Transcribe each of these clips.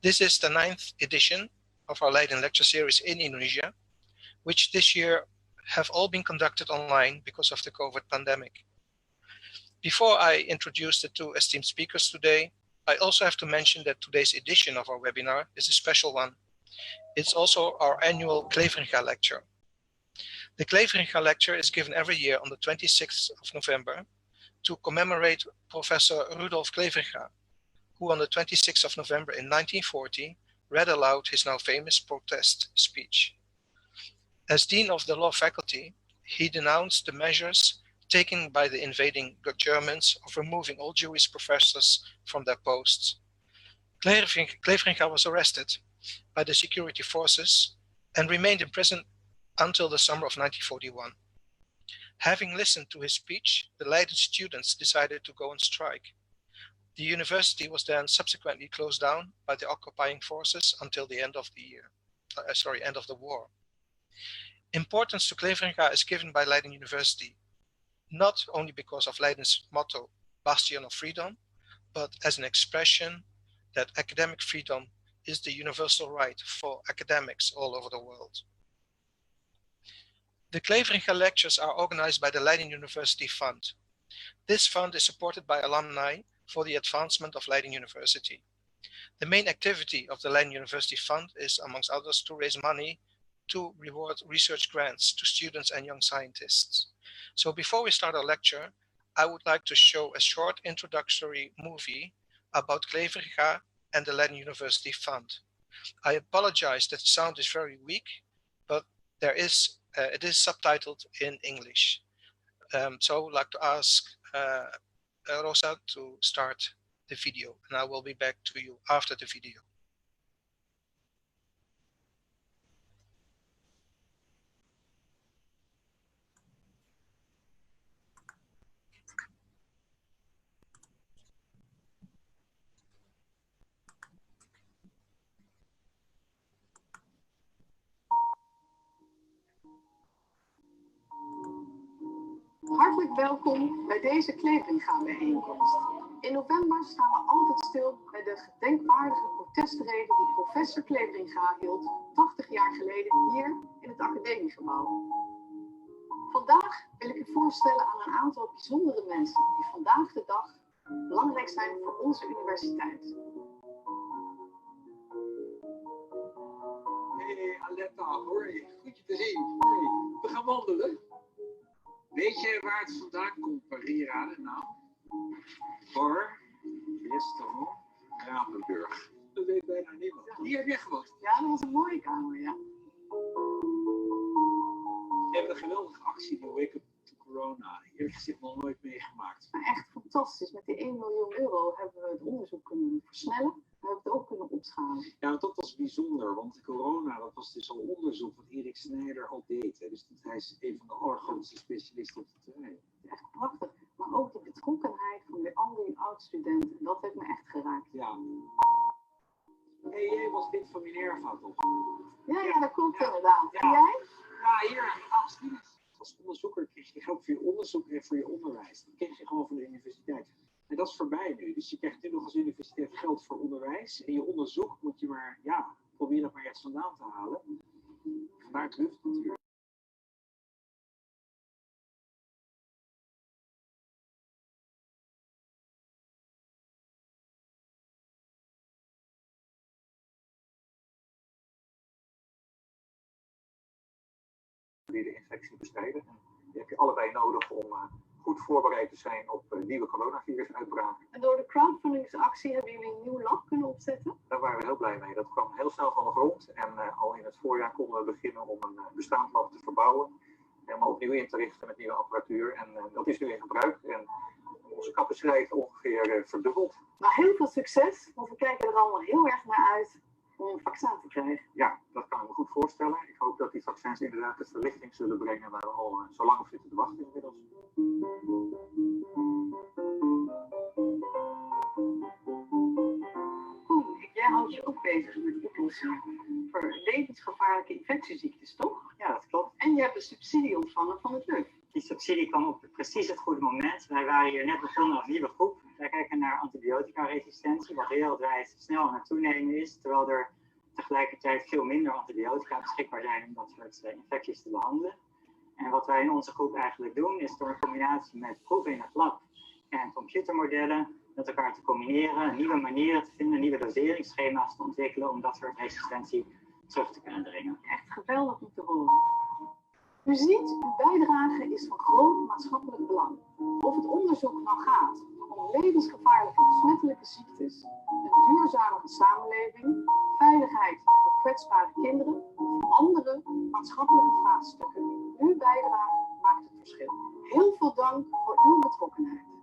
This is the 9th edition of our Leiden Lecture series in Indonesia, which this year have all been conducted online because of the COVID pandemic. Before I introduce the two esteemed speakers today, I also have to mention that today's edition of our webinar is a special one. It's also our annual Cleveringa Lecture. The Cleveringa Lecture is given every year on the 26th of November to commemorate Professor Rudolf Cleveringa, who on the 26th of November in 1940 read aloud his now famous protest speech. As Dean of the Law Faculty, he denounced the measures taken by the invading Germans of removing all Jewish professors from their posts. Cleveringa was arrested by the security forces and remained in prison until the summer of 1941. Having listened to his speech, the Leiden students decided to go on strike. The university was then subsequently closed down by the occupying forces until the end of the war. Importance to Cleveringa is given by Leiden University, not only because of Leiden's motto, Bastion of Freedom, but as an expression that academic freedom is the universal right for academics all over the world. The Cleveringa Lectures are organized by the Leiden University Fund. This fund is supported by alumni for the advancement of Leiden University. The main activity of the Leiden University Fund is, amongst others, to raise money to reward research grants to students and young scientists. So before we start our lecture, I would like to show a short introductory movie about Cleveringa and the Leiden University Fund. I apologize that the sound is very weak, but it is subtitled in English. So I would like to ask Rosa to start the video, and I will be back to you after the video. Hartelijk welkom bij deze Cleveringa bijeenkomst. In november staan we altijd stil bij de gedenkwaardige protestreden die professor Cleveringa hield 80 jaar geleden hier in het academiegebouw. Vandaag wil ik u voorstellen aan een aantal bijzondere mensen die vandaag de dag belangrijk zijn voor onze universiteit. Hey Aletta, hoi. Goed je te zien. Hoi. We gaan wandelen. Weet je waar het vandaan komt, Parira? Nou, voor restaurant Rapenburg. Dat weet bijna niemand. Hier heb jij gewoond. Ja, dat was een mooie kamer, ja. Je hebt een geweldige actie, de Wake Up to Corona. Hier heb ik nog nooit meegemaakt. Maar echt fantastisch. Met die 1 miljoen euro hebben we het onderzoek kunnen versnellen. We hebben het ook kunnen opschalen. Ja, dat was bijzonder, want corona, dat was dus al onderzoek wat Erik Snijder al deed. Hè. Dus hij is een van de allergrootste specialisten op het terrein. Echt prachtig. Maar ook de betrokkenheid van al die oud-studenten, dat heeft me echt geraakt. Ja. Hey, jij was lid van Minerva, toch? Ja, dat klopt inderdaad. Ja. En jij? Ja, hier, student. Als onderzoeker kreeg je geld voor je onderzoek en voor je onderwijs. Dat kreeg je gewoon van de universiteit. En dat is voorbij nu. Dus je krijgt nu nog als universiteit geld voor onderwijs. En je onderzoek moet je maar, probeer dat maar ergens vandaan te halen. Vandaar het lucht natuurlijk. De infectie bestrijden. En die heb je allebei nodig om goed voorbereid te zijn op nieuwe coronavirusuitbraken. En door de crowdfundingsactie hebben jullie een nieuw lab kunnen opzetten? Daar waren we heel blij mee. Dat kwam heel snel van de grond. En al in het voorjaar konden we beginnen om een bestaand lab te verbouwen. Helemaal opnieuw in te richten met nieuwe apparatuur. En dat is nu in gebruik. En onze capaciteit ongeveer verdubbeld. Nou, heel veel succes, want we kijken er allemaal heel erg naar uit om een vaccin te krijgen. Ja, dat kan ik me goed voorstellen. Ik hoop dat die vaccins inderdaad de verlichting zullen brengen waar we al zo lang op zitten te wachten inmiddels. Jij houdt je ook bezig met oplossingen voor levensgevaarlijke infectieziektes, toch? Ja, dat klopt. En je hebt een subsidie ontvangen van het LUF. Die subsidie kwam op precies het goede moment. Wij waren hier net begonnen als nieuwe groep. Wij kijken naar antibiotica-resistentie, wat wereldwijd snel aan het toenemen is, terwijl er tegelijkertijd veel minder antibiotica beschikbaar zijn om dat soort infecties te behandelen. En wat wij in onze groep eigenlijk doen, is door een combinatie met proeven in het lab en computermodellen met elkaar te combineren, nieuwe manieren te vinden, nieuwe doseringsschema's te ontwikkelen om dat soort resistentie terug te kunnen dringen. Echt geweldig om te horen. U ziet, uw bijdrage is van groot maatschappelijk belang. Of het onderzoek nou gaat om levensgevaarlijke besmettelijke ziektes, een duurzamere samenleving, veiligheid voor kwetsbare kinderen of andere maatschappelijke vraagstukken. Uw bijdrage maakt het verschil. Heel veel dank voor uw betrokkenheid.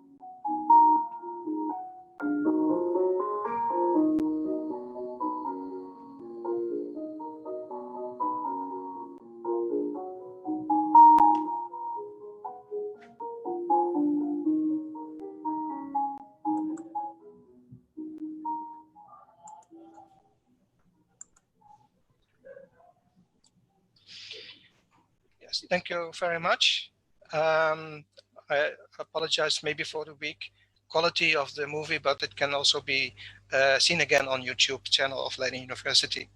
Thank you very much. I apologize maybe for the weak quality of the movie, but it can also be seen again on YouTube channel of Leiden University.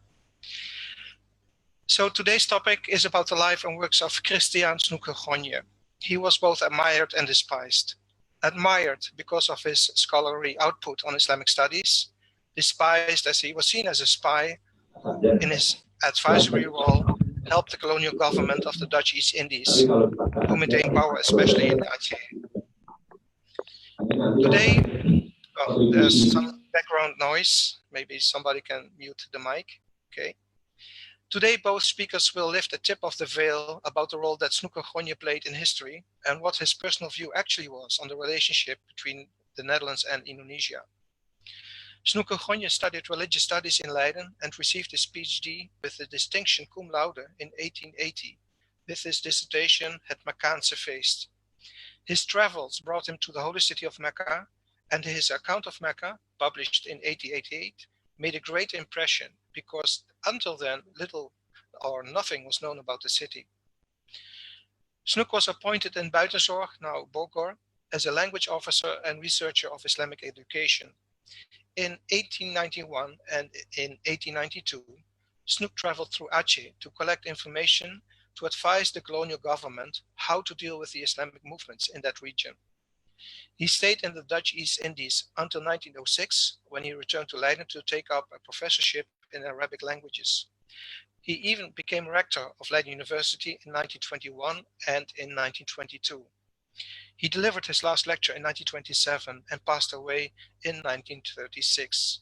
So today's topic is about the life and works of Christian Snouck Hurgronje. He was both admired and despised. Admired because of his scholarly output on Islamic studies, despised as he was seen as a spy in his advisory role, helped the colonial government of the Dutch East Indies to maintain power, especially in Aceh. Today, well, there's some background noise. Maybe somebody can mute the mic. Okay. Today, both speakers will lift the tip of the veil about the role that Snouck Hurgronje played in history and what his personal view actually was on the relationship between the Netherlands and Indonesia. Snouck Hurgronje studied religious studies in Leiden and received his PhD with the distinction cum laude in 1880. With his dissertation, Het Meccaanse Feest. His travels brought him to the holy city of Mecca, and his account of Mecca, published in 1888, made a great impression because until then, little or nothing was known about the city. Snouck was appointed in Buitenzorg, now Bogor, as a language officer and researcher of Islamic education. In 1891 and in 1892, Snouck traveled through Aceh to collect information to advise the colonial government how to deal with the Islamic movements in that region. He stayed in the Dutch East Indies until 1906, when he returned to Leiden to take up a professorship in Arabic languages. He even became rector of Leiden University in 1921 and in 1922. He delivered his last lecture in 1927 and passed away in 1936.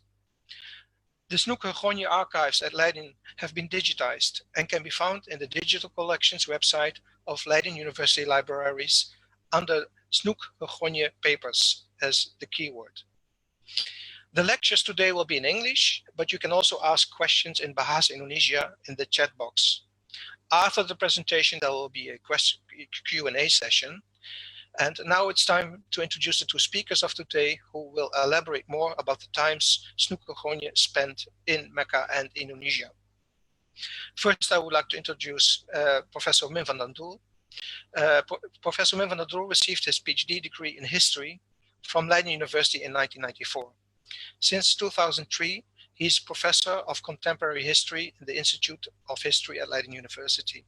The Snouck Hurgronje archives at Leiden have been digitized and can be found in the digital collections website of Leiden University Libraries under Snouck Hurgronje papers as the keyword. The lectures today will be in English, but you can also ask questions in Bahasa Indonesia in the chat box. After the presentation, there will be a Q&A session. And now it's time to introduce the two speakers of today who will elaborate more about the times Snouck Hurgronje spent in Mecca and Indonesia. First, I would like to introduce Professor Wim van den Doel. Professor Wim van den Doel received his PhD degree in history from Leiden University in 1994. Since 2003, he is Professor of Contemporary History in the Institute of History at Leiden University.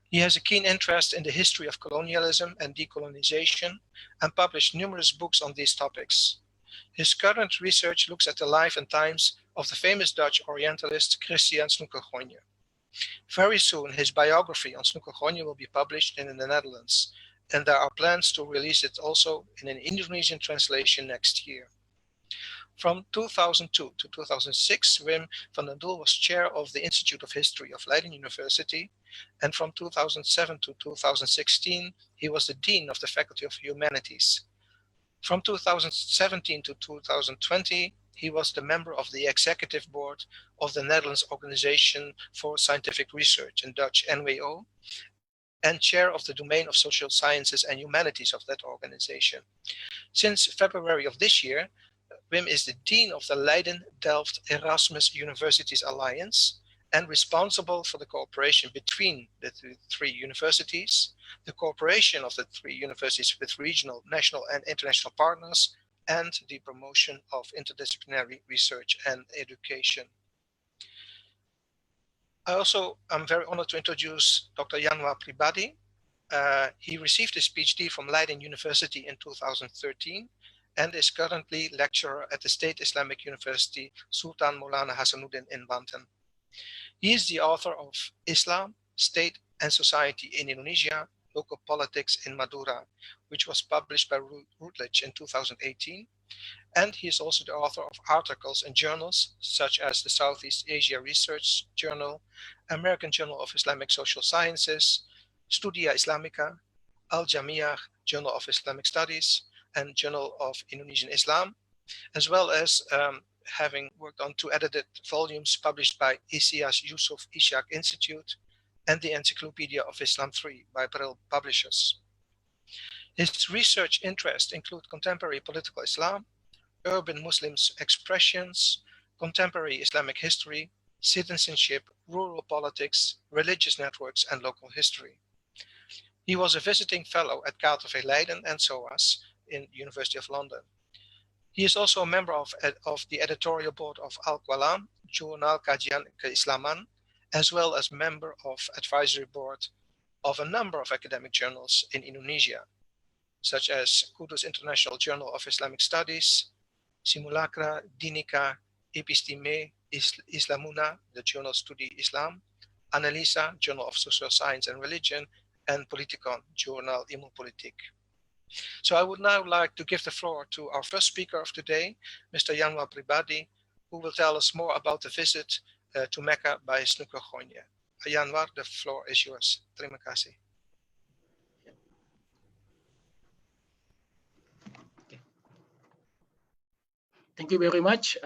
He has a keen interest in the history of colonialism and decolonization and published numerous books on these topics. His current research looks at the life and times of the famous Dutch Orientalist Christian Snouck Hurgronje. Very soon, his biography on Snouck Hurgronje will be published in the Netherlands, and there are plans to release it also in an Indonesian translation next year. From 2002 to 2006, Wim van den Doel was chair of the Institute of History of Leiden University, and from 2007 to 2016, he was the Dean of the Faculty of Humanities. From 2017 to 2020, he was the member of the Executive Board of the Netherlands Organization for Scientific Research, in Dutch NWO, and chair of the domain of Social Sciences and Humanities of that organization. Since February of this year, Wim is the Dean of the Leiden-Delft-Erasmus Universities Alliance and responsible for the cooperation between the three universities, the cooperation of the three universities with regional, national, and international partners, and the promotion of interdisciplinary research and education. I also am very honored to introduce Dr. Yanwar Pribadi. He received his PhD from Leiden University in 2013 and is currently lecturer at the State Islamic University Sultan Maulana Hasanuddin in Banten. He is the author of Islam, State and Society in Indonesia, Local Politics in Madura, which was published by Routledge in 2018. And he is also the author of articles in journals such as the Southeast Asia Research Journal, American Journal of Islamic Social Sciences, Studia Islamica, Al Jamiyah Journal of Islamic Studies, and Journal of Indonesian Islam, as well as having worked on 2 edited volumes published by Isyas Yusuf Ishaq Institute and the Encyclopedia of Islam 3 by Brill Publishers. His research interests include contemporary political Islam, urban Muslims expressions, contemporary Islamic history, citizenship, rural politics, religious networks, and local history. He was a visiting fellow at KTV Leiden and SOAS in the University of London. He is also a member of the editorial board of Al-Qalam, Jurnal Kajian Keislaman, as well as member of advisory board of a number of academic journals in Indonesia, such as Kudus International Journal of Islamic Studies, Simulacra, Dinika, Episteme, Islamuna, the Journal Studi Islam, Analisa, Journal of Social Science and Religion, and Politikon, Journal Ilmu Politik. So I would now like to give the floor to our first speaker of today, Mr. Yanwar Pribadi, who will tell us more about the visit to Mecca by Snouck Hurgronje. Yanwar, the floor is yours. Terima kasih. Thank you very much,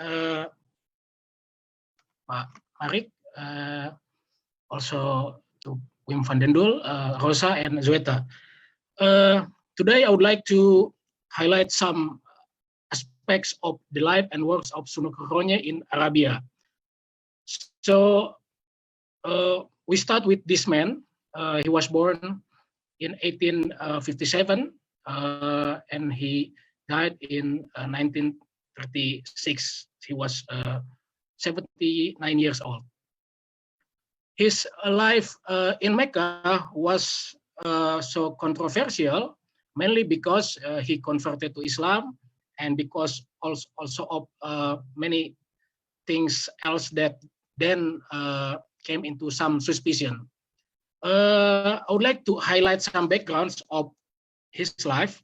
Pak Marik, also to Wim van den Doel, Rosa, and Zweta. Today, I would like to highlight some aspects of the life and works of Snouck Hurgronje in Arabia. So, we start with this man. He was born in 1857, and he died in 1936. He was 79 years old. His life in Mecca was so controversial, mainly because he converted to Islam and because also of many things else that then came into some suspicion. I would like to highlight some backgrounds of his life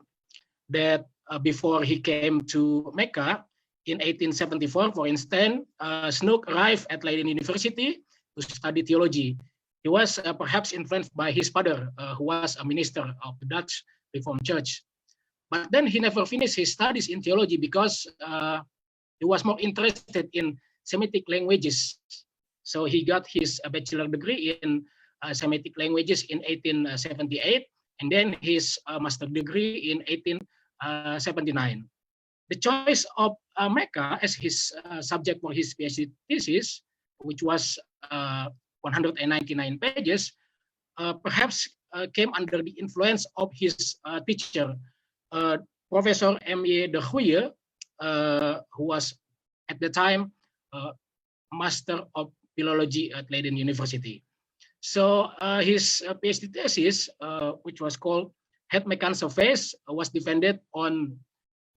that before he came to Mecca in 1874, for instance, Snouck arrived at Leiden University to study theology. He was perhaps influenced by his father, who was a minister of the Dutch Reformed Church. But then he never finished his studies in theology because he was more interested in Semitic languages. So he got his bachelor degree in Semitic languages in 1878, and then his master degree in 1879. The choice of Mecca as his subject for his PhD thesis, which was 199 pages, perhaps came under the influence of his teacher, Professor M.Y. de Goeje, who was at the time Master of Philology at Leiden University. So his PhD thesis, which was called Het Meccan Surveys, was defended on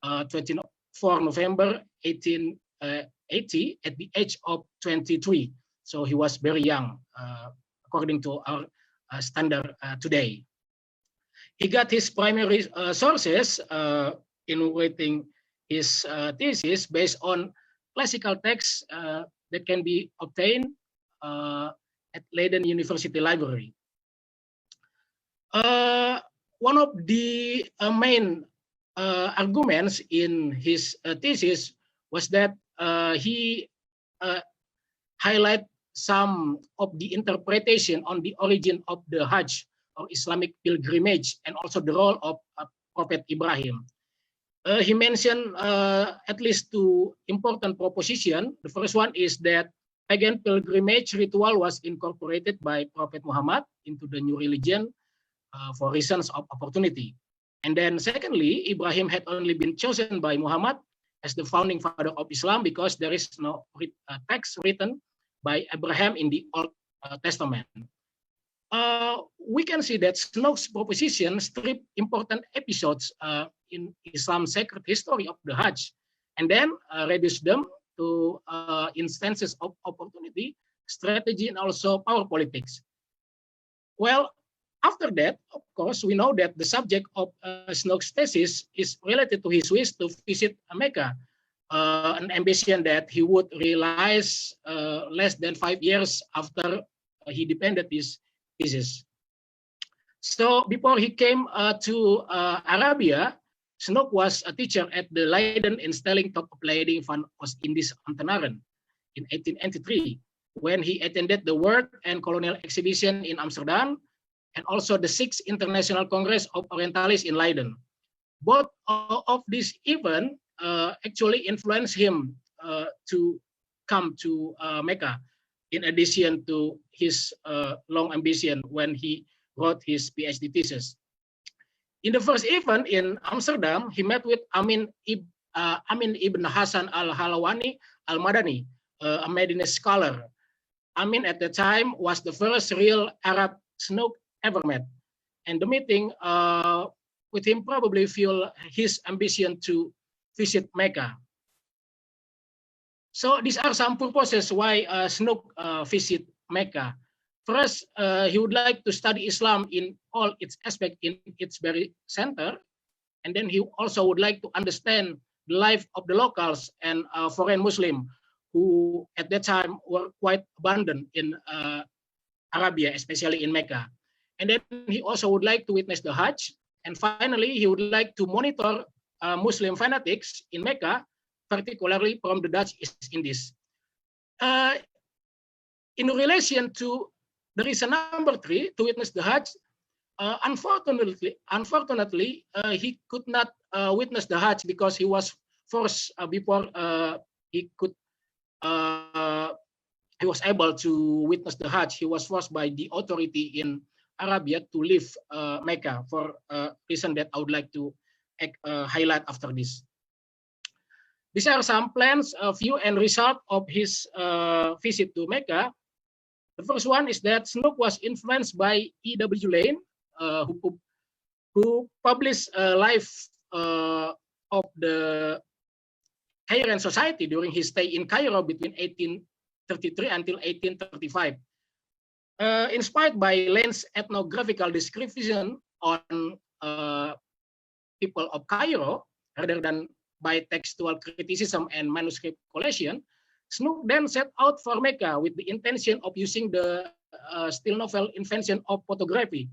24 November 1880 at the age of 23. So he was very young, according to our standard today. He got his primary sources in writing his thesis based on classical texts that can be obtained at Leiden University Library. One of the main arguments in his thesis was that he highlight some of the interpretation on the origin of the Hajj or Islamic pilgrimage and also the role of Prophet Ibrahim. He mentioned at least two important propositions. The first one is that pagan pilgrimage ritual was incorporated by Prophet Muhammad into the new religion for reasons of opportunity. And then secondly, Ibrahim had only been chosen by Muhammad as the founding father of Islam because there is no text written by Abraham in the Old Testament. We can see that Snouck's proposition strip important episodes in Islam's sacred history of the Hajj and then reduce them to instances of opportunity, strategy, and also power politics. Well, after that, of course, we know that the subject of Snouck's thesis is related to his wish to visit Mecca, an ambition that he would realize less than 5 years after he defended his thesis. So before he came to Arabia, Snouck was a teacher at the Leiden Instelling tot Opleiding van Oost-Indisch Ambtenaren in 1893, when he attended the World and Colonial Exhibition in Amsterdam, and also the 6th International Congress of Orientalists in Leiden. Both of these events actually influenced him to come to Mecca, in addition to his long ambition when he wrote his PhD thesis. In the first event in Amsterdam, he met with Amin ibn Hassan al-Halawani al-Madani, a Medina scholar. Amin at the time was the first real Arab Snouck ever met, and the meeting with him probably fueled his ambition to visit Mecca. So these are some purposes why Snouck visit Mecca. First, he would like to study Islam in all its aspects, in its very center, and then he also would like to understand the life of the locals and foreign Muslim who at that time were quite abundant in Arabia, especially in Mecca. And then he also would like to witness the Hajj. And finally, he would like to monitor Muslim fanatics in Mecca, particularly from the Dutch East Indies. In relation to the reason number 3, to witness the Hajj, unfortunately, he could not witness the Hajj because he was forced before he was able to witness the Hajj. He was forced by the authority in Arabia to leave Mecca for a reason that I would like to highlight after this. These are some plans, view, and result of his visit to Mecca. The first one is that Snouck was influenced by E.W. Lane, who published a life of the Cairan Society during his stay in Cairo between 1833 until 1835. Inspired by Lane's ethnographical description on people of Cairo, rather than by textual criticism and manuscript collation, Snouck then set out for Mecca with the intention of using the still novel invention of photography,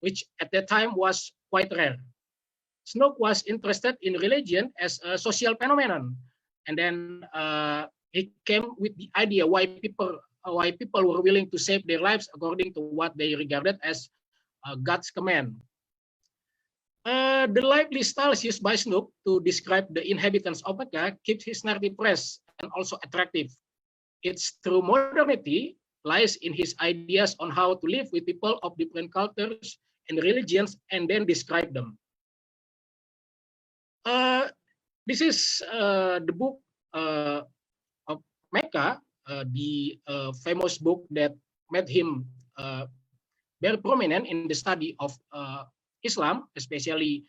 which at that time was quite rare. Snouck was interested in religion as a social phenomenon, and then he came with the idea why people were willing to save their lives according to what they regarded as God's command. The lively styles used by Snouck to describe the inhabitants of Mecca keeps his narrative fresh and also attractive. Its true modernity lies in his ideas on how to live with people of different cultures and religions and then describe them. This is the book of Mecca, the famous book that made him very prominent in the study of Islam, especially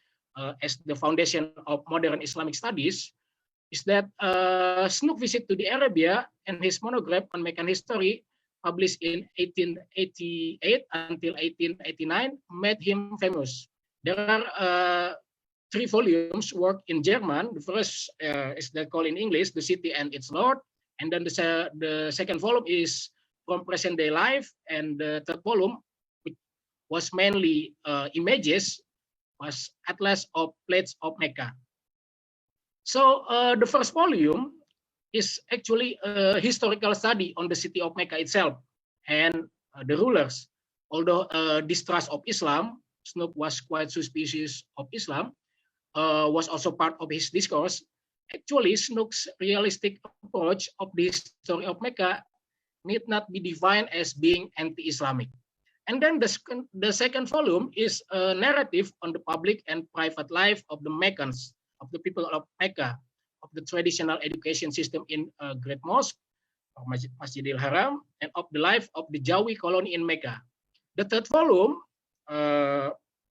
as the foundation of modern Islamic studies, is that Snouck visit to the Arabia and his monograph on Meccan history, published in 1888 until 1889, made him famous. There are 3 volumes work in German. The first is called in English, The City and Its Lord. And then the second volume is From Present Day Life. And the third volume, which was mainly images, was Atlas of Plates of Mecca. So the first volume is actually a historical study on the city of Mecca itself and the rulers. Although distrust of Islam, Snouck was quite suspicious of Islam, was also part of his discourse. Actually, Snouck's realistic approach of the history of Mecca need not be defined as being anti-Islamic. And then the second volume is a narrative on the public and private life of the Meccans, of the people of Mecca, of the traditional education system in Great Mosque, or Masjidil Haram, and of the life of the Jawi colony in Mecca. The third volume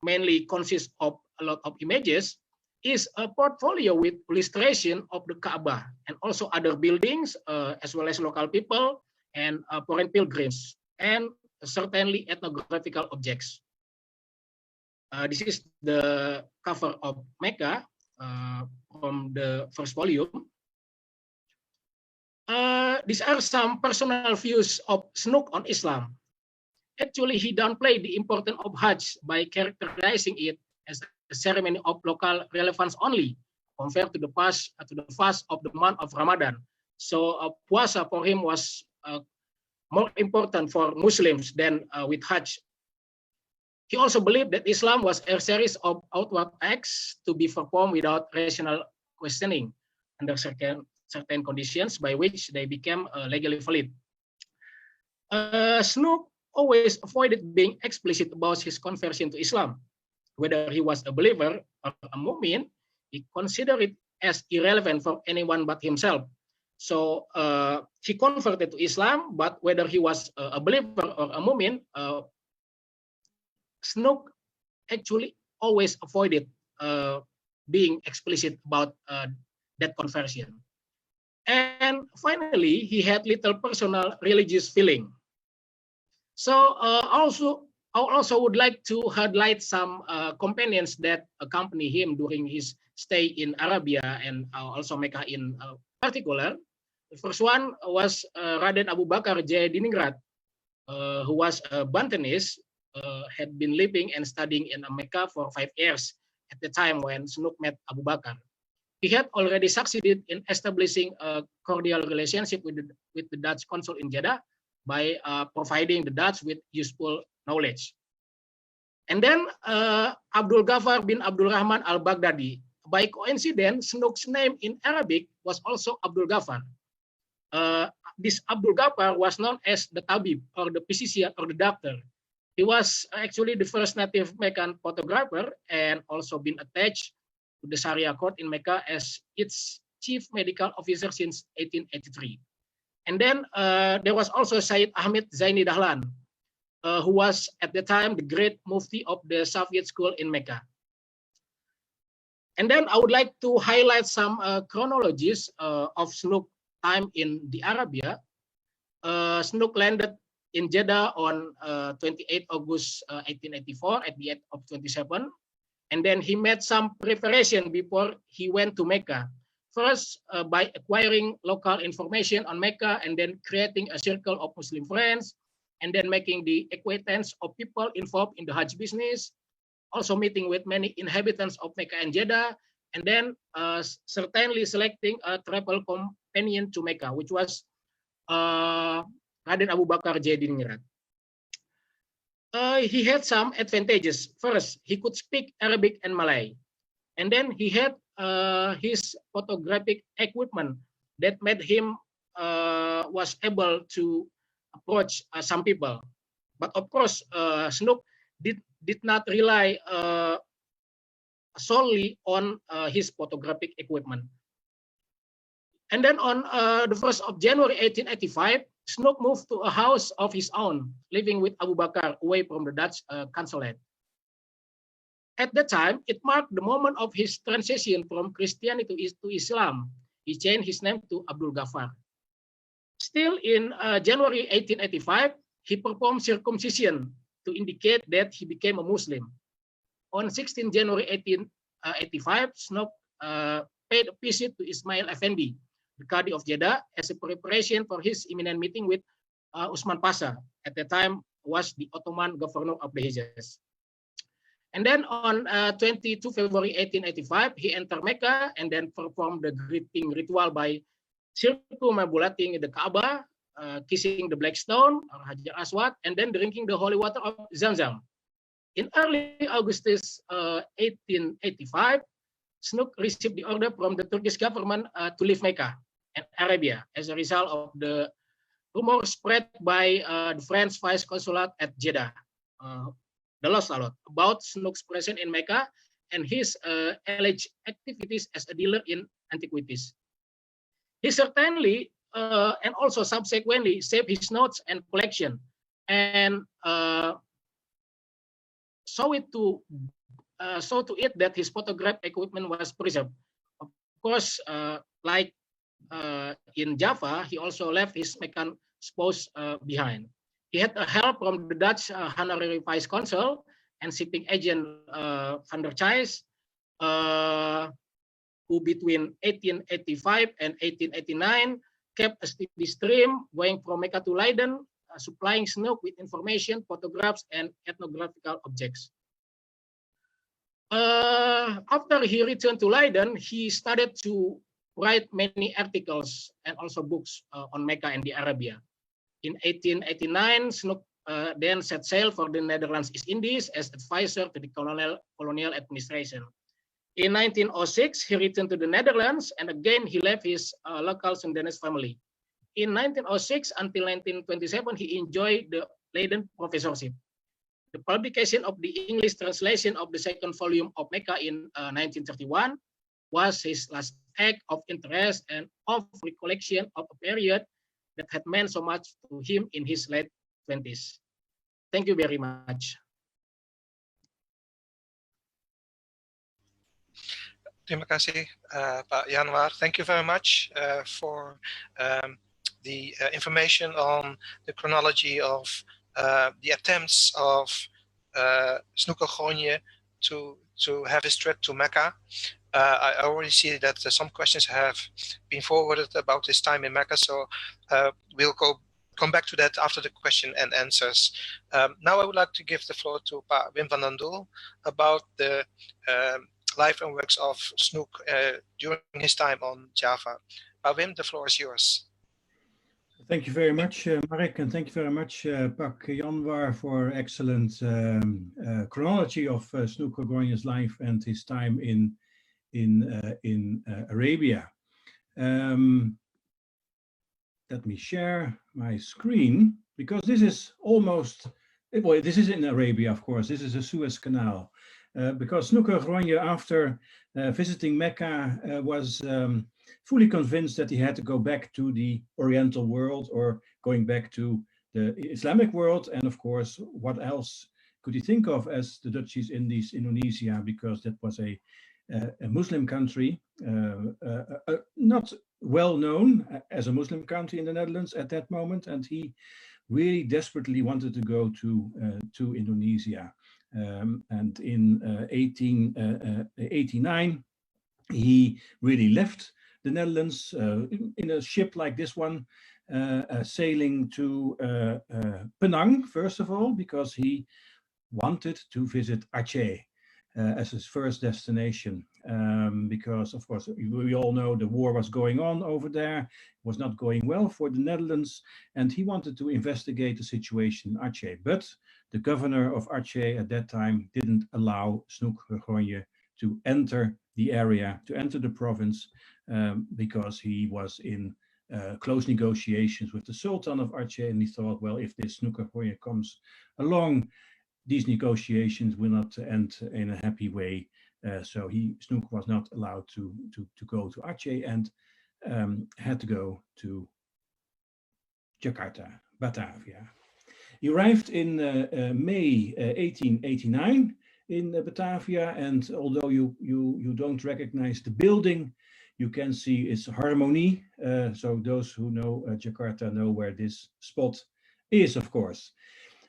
mainly consists of a lot of images, is a portfolio with illustration of the Kaaba and also other buildings, as well as local people and foreign pilgrims, and certainly ethnographical objects. This is the cover of Mecca from the first volume. These are some personal views of Snouck on Islam. Actually, he downplayed the importance of Hajj by characterizing it as a ceremony of local relevance only, compared to the fast of the month of Ramadan. So puasa for him was more important for Muslims than with Hajj. He also believed that Islam was a series of outward acts to be performed without rational questioning under certain conditions by which they became legally valid. Snouck always avoided being explicit about his conversion to Islam. Whether he was a believer or a mu'min, he considered it as irrelevant for anyone but himself. So he converted to Islam, but whether he was a believer or a mu'min, Snouck actually always avoided being explicit about that conversion. And finally, he had little personal religious feeling. So I also would like to highlight some companions that accompany him during his stay in Arabia and also Mecca in particular. The first one was Raden Abu Bakar Jayadiningrat, who was a Bantenese, had been living and studying in Mecca for 5 years at the time when Snouck met Abu Bakar. He had already succeeded in establishing a cordial relationship with the Dutch consul in Jeddah by providing the Dutch with useful knowledge. And then Abdul Ghaffar bin Abdul Rahman al-Baghdadi. By coincidence, Snouck's name in Arabic was also Abdul Ghaffar. This Abdul Ghaffar was known as the Tabib, or the physician, or the doctor. He was actually the first native Meccan photographer and also been attached to the Sharia court in Mecca as its chief medical officer since 1883. And then there was also Sayyid Ahmed Zaini Dahlan, who was at the time the great mufti of the Soviet school in Mecca. And then I would like to highlight some chronologies of Snouck time in the Arabia. Snouck landed in Jeddah on 28 August 1884 at the age of 27. And then he made some preparation before he went to Mecca. First, by acquiring local information on Mecca and then creating a circle of Muslim friends, and then making the acquaintance of people involved in the Hajj business, also meeting with many inhabitants of Mecca and Jeddah, and then certainly selecting a travel companion to Mecca, which was Raden Abu Bakar Jayadiningrat. He had some advantages. First, he could speak Arabic and Malay. And then he had his photographic equipment that made him was able to approach some people. But of course, Snouck did not rely solely on his photographic equipment. And then on the 1st of January 1885, Snouck moved to a house of his own, living with Abu Bakar away from the Dutch consulate. At that time, it marked the moment of his transition from Christianity to Islam. He changed his name to Abdul Ghaffar. Still in January 1885, he performed circumcision to indicate that he became a Muslim. On 16 January 1885, Snouck paid a visit to Ismail Effendi, the Qadi of Jeddah, as a preparation for his imminent meeting with Usman Pasha. At the time, was the Ottoman governor of the Hijaz. And then on 22 February 1885, he entered Mecca and then performed the greeting ritual by circumambulating the Kaaba, kissing the black stone or Hajar Aswad, and then drinking the holy water of Zamzam. In early August 1885, Snouck received the order from the Turkish government to leave Mecca and Arabia as a result of the rumor spread by the French Vice Consulate at Jeddah, the Lost Salot, about Snouck's presence in Mecca and his alleged activities as a dealer in antiquities. He certainly and also subsequently saved his notes and collection, and saw to it that his photograph equipment was preserved. Of course, like in Java, he also left his Meccan spouse behind. He had help from the Dutch honorary vice consul and shipping agent Van der Chijs, who between 1885 and 1889 kept a steady stream going from Mecca to Leiden, supplying Snouck with information, photographs, and ethnographical objects. After he returned to Leiden, he started to write many articles and also books on Mecca and the Arabia. In 1889, Snouck then set sail for the Netherlands East Indies as advisor to the colonial administration. In 1906, he returned to the Netherlands, and again he left his local Sundanese family. In 1906 until 1927, he enjoyed the Leiden professorship. The publication of the English translation of the second volume of Mecca in 1931 was his last act of interest and of recollection of a period that had meant so much to him in his late 20s. Thank you very much. Terima kasih, Pak Yanwar. Thank you very much for the information on the chronology of the attempts of Snouck Hurgronje to have his trip to Mecca. I already see that some questions have been forwarded about his time in Mecca, so we'll come back to that after the question and answers. Now I would like to give the floor to Pak Wim van den Doel about the life and works of Snouck during his time on Java. Pak Wim, the floor is yours. Thank you very much, Mark, and thank you very much, Pak Yanwar, for excellent chronology of Snouck Hurgronje's life and his time in Arabia. Let me share my screen, because this is almost, well, this is in Arabia, of course. This is the Suez Canal. Because Snouck Hurgronje, after visiting Mecca, was fully convinced that he had to go back to the Oriental world, or going back to the Islamic world. And of course, what else could he think of as the Dutch East Indies, Indonesia, because that was a Muslim country, not well known as a Muslim country in the Netherlands at that moment. And he really desperately wanted to go to Indonesia. And in 1889, he really left the Netherlands in a ship like this one, sailing to Penang, first of all, because he wanted to visit Aceh as his first destination. Because, of course, we all know the war was going on over there, it was not going well for the Netherlands, and he wanted to investigate the situation in Aceh. But the governor of Aceh at that time didn't allow Snouck Hurgronje to enter the area, to enter the province, because he was in close negotiations with the Sultan of Aceh, and he thought, well, if this Snouck Hurgronje comes along, these negotiations will not end in a happy way. So Snouck was not allowed to go to Aceh, and had to go to Jakarta, Batavia. He arrived in May 1889 in Batavia, and although you don't recognize the building, you can see its harmony. So those who know Jakarta know where this spot is, of course.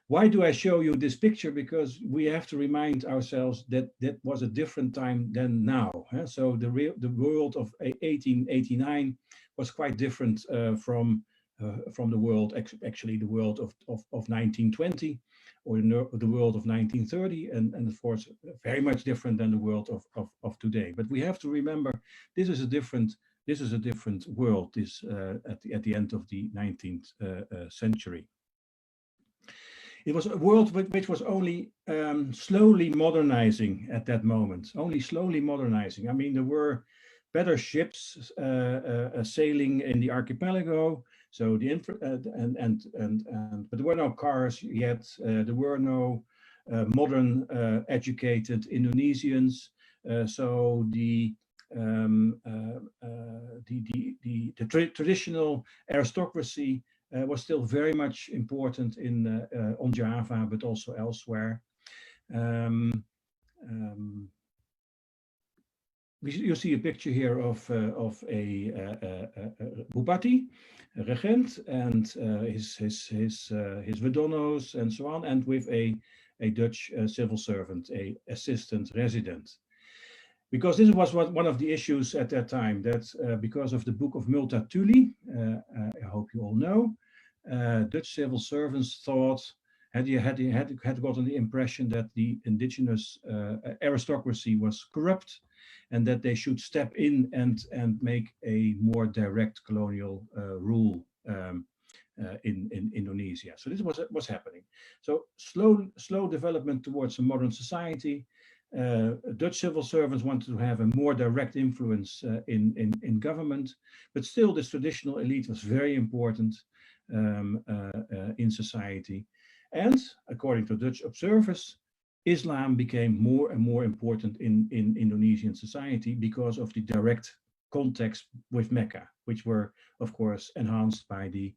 Why do I show you this picture? Because we have to remind ourselves that that was a different time than now. So the world of 1889 was quite different from the world, actually the world of 1920, or the world of 1930, and of course very much different than the world of today. But we have to remember this is a different world. This at the end of the 19th century. It was a world which was only slowly modernizing at that moment, only slowly modernizing. I mean, there were better ships sailing in the archipelago. So the but there were no cars yet. There were no modern educated Indonesians. So the traditional aristocracy was still very much important in on Java, but also elsewhere. You see a picture here of a Bupati, a regent, and his Vedonos and so on, and with a Dutch civil servant, a assistant resident. Because this was one of the issues at that time, that because of the Book of Multatuli, I hope you all know, Dutch civil servants thought, had gotten the impression that the indigenous aristocracy was corrupt, and that they should step in and make a more direct colonial rule in Indonesia. So this was happening. So slow development towards a modern society. Dutch civil servants wanted to have a more direct influence in government, but still this traditional elite was very important in society. And according to Dutch observers, Islam became more and more important in Indonesian society because of the direct contacts with Mecca, which were, of course, enhanced by the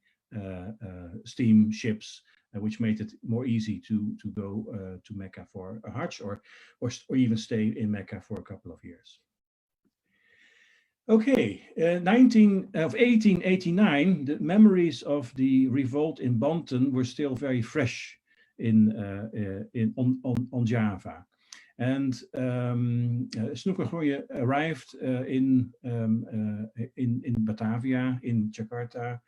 steam ships, which made it more easy to go to Mecca for a Hajj or even stay in Mecca for a couple of years. Okay, 1889, the memories of the revolt in Banten were still very fresh on Java, and Snouck Hurgronje arrived in Batavia, in Jakarta,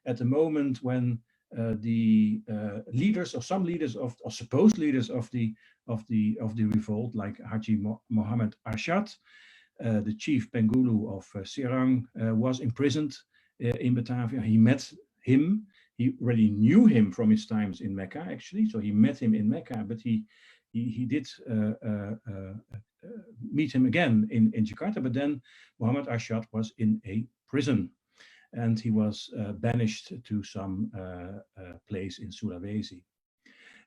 at the moment when the leaders, or some leaders of, or supposed leaders of the revolt, like Haji Muhammad Arsyad, the chief Penghulu of Serang, was imprisoned in Batavia. He met him. He already knew him from his times in Mecca, actually. So he met him in Mecca, but he did meet him again in Jakarta. But then Muhammad Arsyad was in a prison, and he was banished to some place in Sulawesi.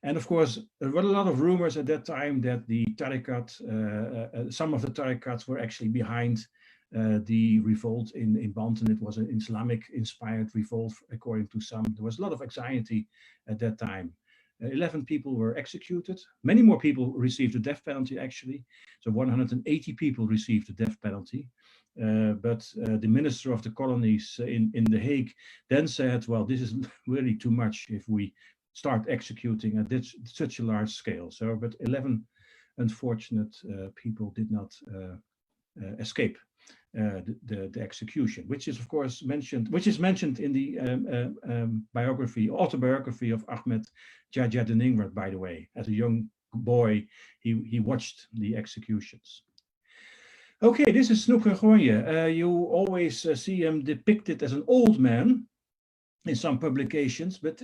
And of course, there were a lot of rumors at that time that the tariqat, some of the tariqats were actually behind the revolt in Banten. It was an Islamic-inspired revolt, according to some. There was a lot of anxiety at that time. 11 people were executed. Many more people received the death penalty, actually. So 180 people received the death penalty. But the minister of the colonies in The Hague then said, well, this is really too much if we start executing at such a large scale. So, but 11 unfortunate people did not escape the execution, which is of course mentioned, in the autobiography of Ahmed Jajadiningrat, by the way. As a young boy, he watched the executions. Okay, this is Snouck Hurgronje. You always see him depicted as an old man in some publications, but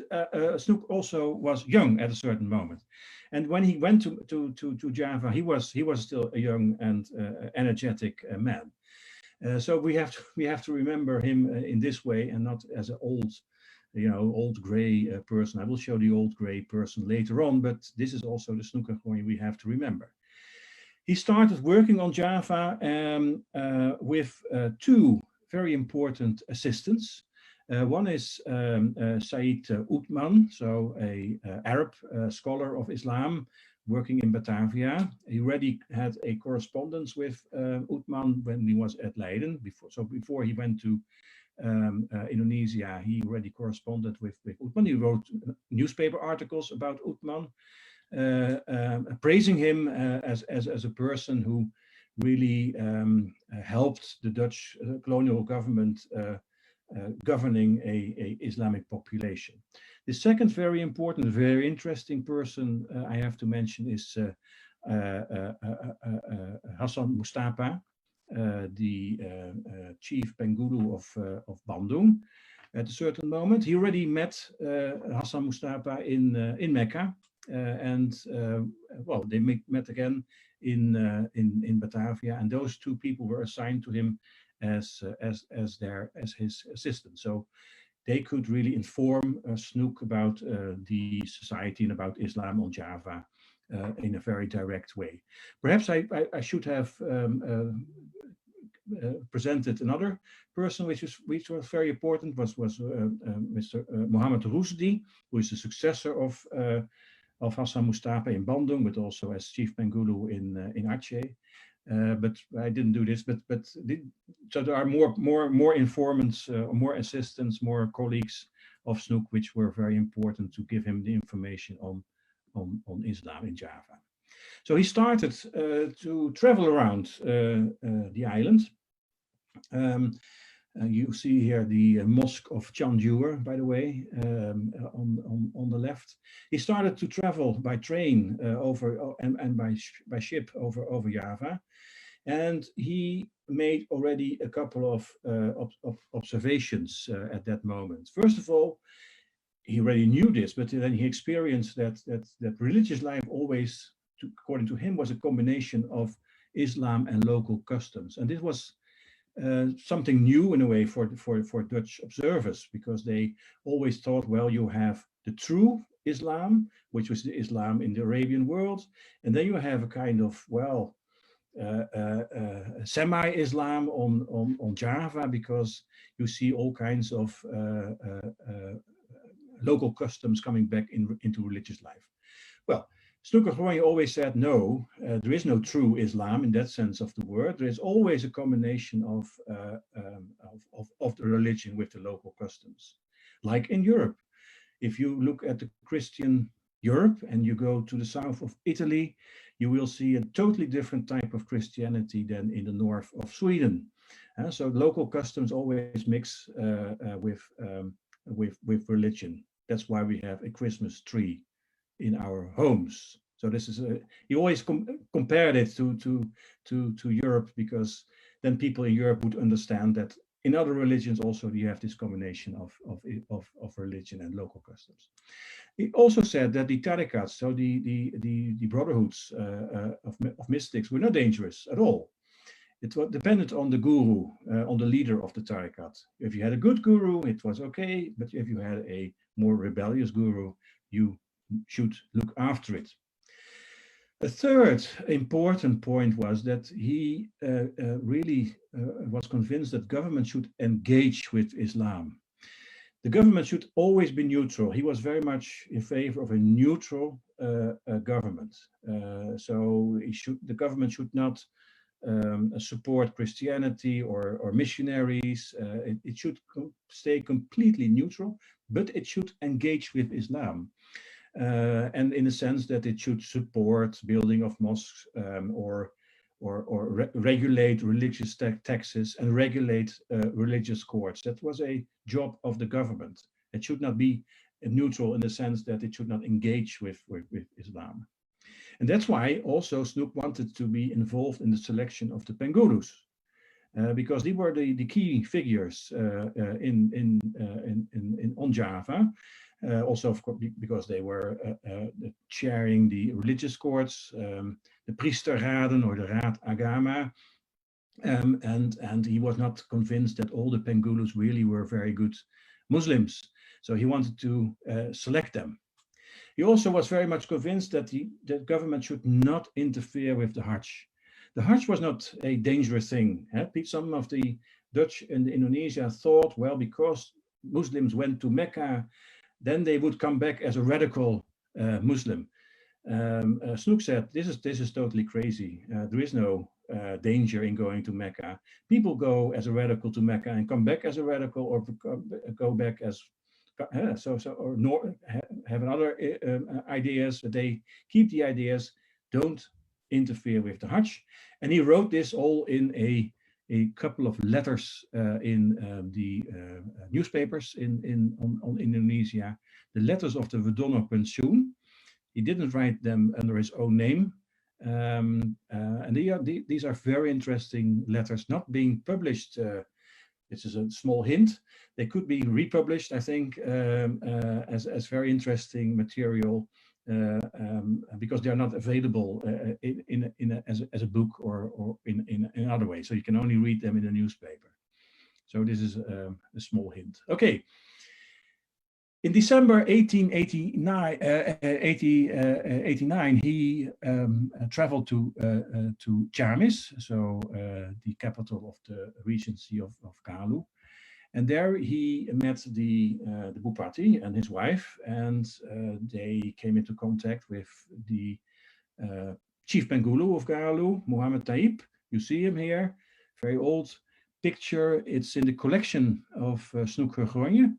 Snouck also was young at a certain moment. And when he went to Java, he was still a young and energetic man. So we have to remember him in this way, and not as an old gray person. I will show the old gray person later on, but this is also the Snouck Hurgronje we have to remember. He started working on Java with two very important assistants. One is Said Uthman, so a Arab scholar of Islam working in Batavia. He already had a correspondence with Uthman when he was at Leiden. Before he went to Indonesia, he already corresponded with Uthman. He wrote newspaper articles about Uthman, praising him as a person who really helped the Dutch colonial government governing a Islamic population. The second very important, very interesting person I have to mention is Hassan Mustafa, the chief Penghulu of Bandung. At a certain moment, he already met Hassan Mustafa in Mecca, and well, they met again in Batavia, and those two people were assigned to him as his assistant. So they could really inform Snouck about the society and about Islam on Java in a very direct way. Perhaps I should have presented another person which was very important, was Mr. Mohammed Rusdi, who is the successor of Hassan Mustafa in Bandung, but also as Chief Pengulu in Aceh. But I didn't do this. So there are more informants, more assistants, more colleagues of Snouck, which were very important to give him the information on Islam in Java. So he started to travel around the island. You see here the mosque of Cianjur, by the way, on the left. He started to travel by train and by ship over Java, and he made already a couple of observations at that moment. First of all, he already knew this, but then he experienced that religious life always, according to him, was a combination of Islam and local customs, and this was something new in a way for Dutch observers, because they always thought, well, you have the true Islam, which was the Islam in the Arabian world, and then you have a kind of, well, semi-Islam on Java, because you see all kinds of local customs coming back into religious life. Well, Snouck Hurgronje always said, no, there is no true Islam in that sense of the word. There is always a combination of the religion with the local customs. Like in Europe, if you look at the Christian Europe and you go to the south of Italy, you will see a totally different type of Christianity than in the north of Sweden. So local customs always mix with religion. That's why we have a Christmas tree in our homes. So this is he always compared it to Europe, because then people in Europe would understand that in other religions also you have this combination of religion and local customs. He also said that the tarikats, so the brotherhoods of mystics, were not dangerous at all. It was dependent on the guru, on the leader of the tarikat. If you had a good guru, it was okay, but if you had a more rebellious guru, you should look after it. A third important point was that he really was convinced that government should engage with Islam. The government should always be neutral. He was very much in favor of a neutral government. So the government should not support Christianity or missionaries. It should stay completely neutral, but it should engage with Islam. And in the sense that it should support building of mosques or regulate religious taxes and regulate religious courts. That was a job of the government. It should not be neutral in the sense that it should not engage with Islam. And that's why also Snouck wanted to be involved in the selection of the Pengulus, because they were the key figures on Java. Also, of course, because they were chairing the religious courts, the Priesterraden or the Raad Agama, and he was not convinced that all the Pengulus really were very good Muslims. So he wanted to select them. He also was very much convinced that the government should not interfere with the Hajj. The Hajj was not a dangerous thing. Some of the Dutch in Indonesia thought, well, because Muslims went to Mecca, then they would come back as a radical Muslim. Snouck said, this is totally crazy. There is no danger in going to Mecca. People go as a radical to Mecca and come back as a radical, or go back as have other ideas, but they keep the ideas, don't interfere with the Hajj. And he wrote this all in a couple of letters in the newspapers on Indonesia, the letters of the Wedono Pensioen. He didn't write them under his own name. And these are very interesting letters, not being published. This is a small hint. They could be republished, I think, as very interesting material, because they are not available as a book or in another way. So you can only read them in a newspaper. So this is a small hint. Okay. In December 1889, he traveled to Chamis, so the capital of the Regency of Galuh. And there he met the Bupati and his wife, and they came into contact with the Chief Bengulu of Galuh, Muhammad Taib. You see him here, very old picture. It's in the collection of Snouck Hurgronje.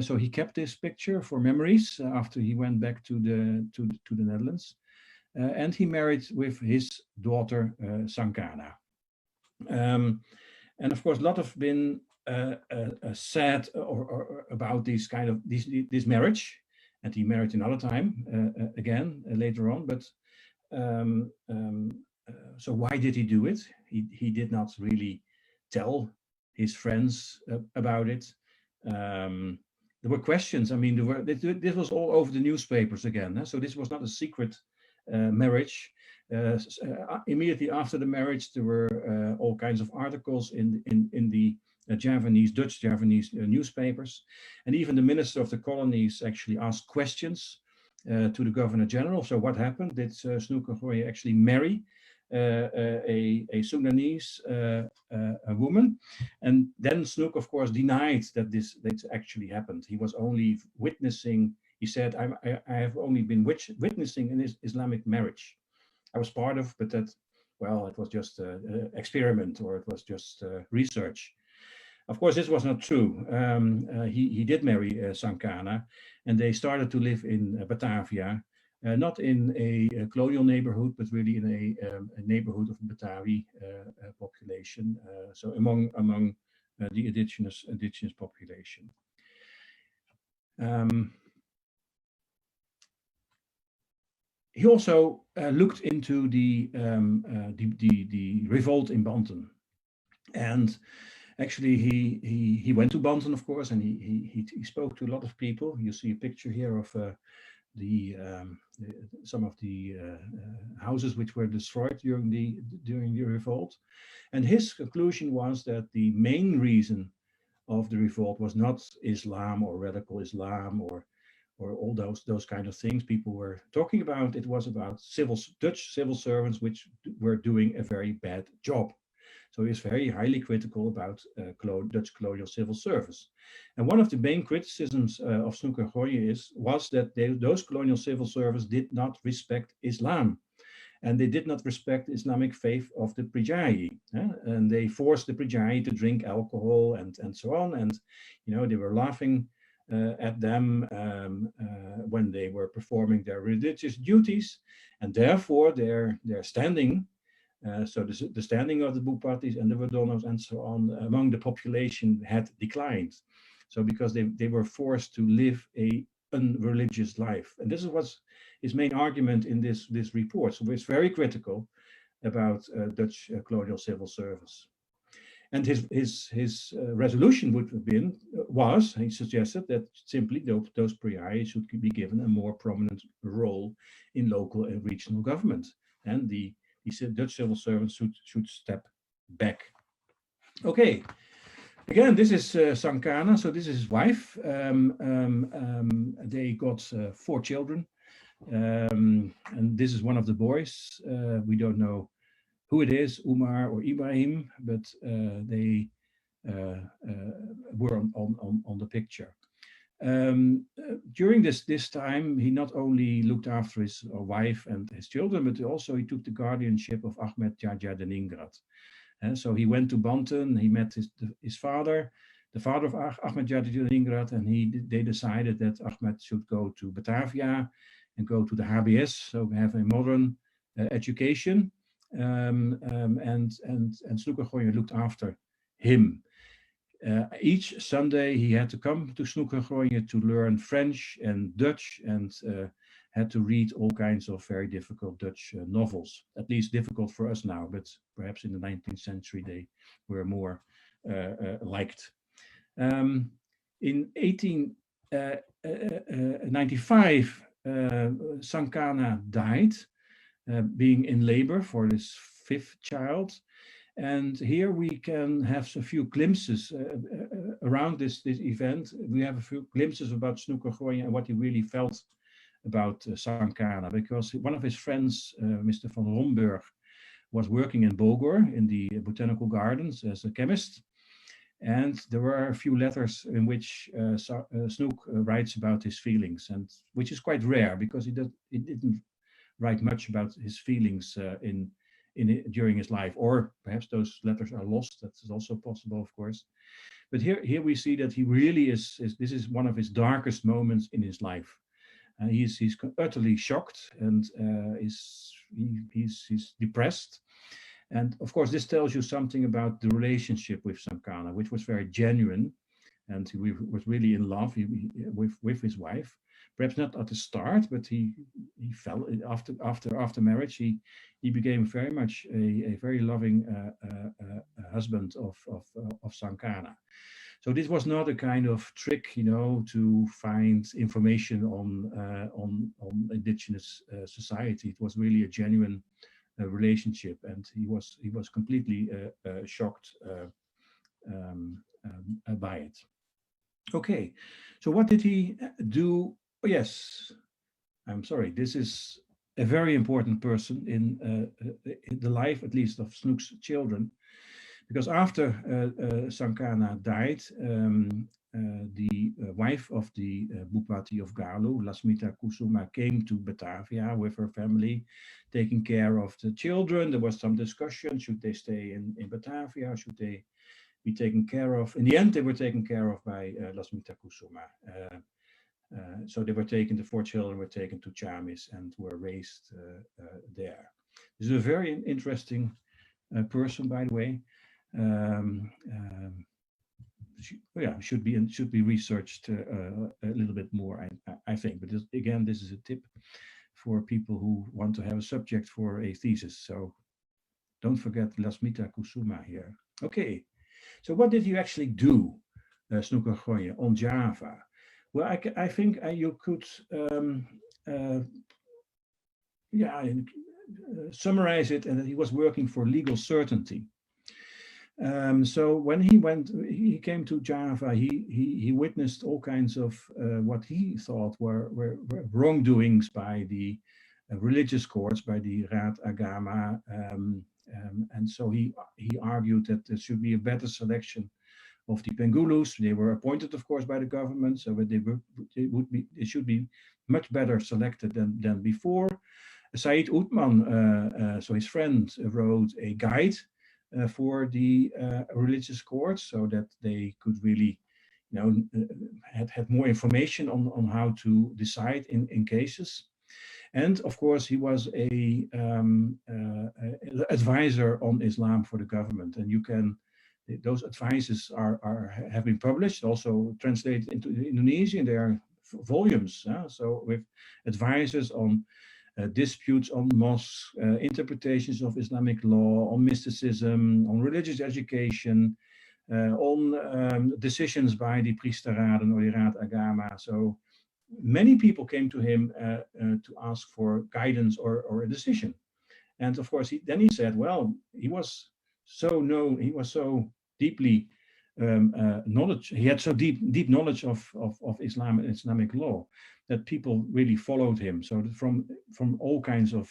So he kept this picture for memories after he went back to the Netherlands, and he married with his daughter Sankana. And of course, a lot have been said or about this kind of this marriage, and he married another time again later on. But so why did he do it? He did not really tell his friends about it. There were questions. I mean, this was all over the newspapers again. So this was not a secret marriage. Immediately after the marriage, there were all kinds of articles in the Dutch Javanese newspapers, and even the minister of the colonies actually asked questions to the Governor General. So what happened? Did Snouck Hurgronje actually marry a Sudanese woman? And then Snouck, of course, denied that this actually happened. He was only witnessing. He said, I have only been witnessing an Islamic marriage. I was part of, but that, well, it was just an experiment, or it was just research. Of course, this was not true. He did marry Sankana, and they started to live in Batavia. Not in a colonial neighborhood, but really in a neighborhood of Batavi population. So among the indigenous population. He also looked into the revolt in Banten, and actually he went to Banten, of course, and he spoke to a lot of people. You see a picture here of some of the houses which were destroyed during the revolt, and his conclusion was that the main reason of the revolt was not Islam or radical Islam or all those kind of things people were talking about. It was about Dutch civil servants which were doing a very bad job. So he's very highly critical about Dutch colonial civil service. And one of the main criticisms of Snouck Hurgronje was that those colonial civil service did not respect Islam. And they did not respect the Islamic faith of the Pribadi. And they forced the Pribadi to drink alcohol and so on. And, you know, they were laughing at them when they were performing their religious duties. And therefore their standing, so the standing of the Bupatis and the Wadonos and so on among the population had declined. So because they were forced to live a unreligious life. And this is his main argument in this report. So it's very critical about Dutch colonial civil service. And his resolution would have been, he suggested that simply those Pribadi should be given a more prominent role in local and regional government. And the Dutch civil servants should step back. Okay, again, this is Sankana, so this is his wife. They got 4 children, and this is one of the boys. We don't know who it is, Umar or Ibrahim, but they were on the picture. During this time, he not only looked after his wife and his children, but also he took the guardianship of Ahmed Jaja de Ningrad. And so he went to Banten, he met his father, the father of Ahmed Jaja de Ningrad, and they decided that Ahmed should go to Batavia and go to the HBS, so have a modern education. And Snouck Hurgronje looked after him. Each Sunday he had to come to Snouck Hurgronje to learn French and Dutch, and had to read all kinds of very difficult Dutch novels, at least difficult for us now, but perhaps in the 19th century they were more liked. In 1895, Sankana died, being in labor for his 5th child. And here we can have a few glimpses around this event. We have a few glimpses about Snouck Hurgronje and what he really felt about Sankara, because one of his friends, Mr. van Romburg, was working in Bogor in the botanical gardens as a chemist. And there were a few letters in which Snouck writes about his feelings, and which is quite rare because he didn't write much about his feelings during his life, or perhaps those letters are lost. That's also possible, of course. But here we see that he really is this is one of his darkest moments in his life. He's utterly shocked, and he's depressed. And of course, this tells you something about the relationship with Sankara, which was very genuine, and he was really in love with his wife. Perhaps not at the start, but he fell after marriage. He became very much a very loving husband of Sankara. So this was not a kind of trick, to find information on indigenous society. It was really a genuine relationship, and he was completely shocked by it. Okay, so what did he do? Oh, yes, I'm sorry. This is a very important person in the life, at least, of Snouck's children, because after Sankara died, the wife of the Bupati of Galuh, Lasmita Kusuma, came to Batavia with her family, taking care of the children. There was some discussion: should they stay in Batavia? Should they be taken care of? In the end, they were taken care of by Lasmita Kusuma. So they were taken, the 4 children were taken to Chamis and were raised there. This is a very interesting person, by the way. Should be researched a little bit more, I think. But again, this is a tip for people who want to have a subject for a thesis. So don't forget Lasmita Kusuma here. Okay, so what did you actually do, Snouck Hurgronje, on Java? Well, I think you could summarize it, and that he was working for legal certainty. So when he came to Java, he witnessed all kinds of what he thought were wrongdoings by the religious courts, by the Raad Agama, and so he argued that there should be a better selection of the Pengulus. They were appointed, of course, by the government, so they should be much better selected than before. Said Othman, so his friend, wrote a guide for the religious courts, so that they could really, had more information on how to decide in cases. And of course, he was a advisor on Islam for the government, and those advices have been published, also translated into Indonesian. There are volumes, so with advices on disputes on mosques, interpretations of Islamic law, on mysticism, on religious education, on decisions by the Priesterraden or the Raad Agama. So many people came to him to ask for guidance or a decision. And of course, then he said, well, he was so deeply knowledge. He had so deep knowledge of Islam and Islamic law that people really followed him. So from all kinds of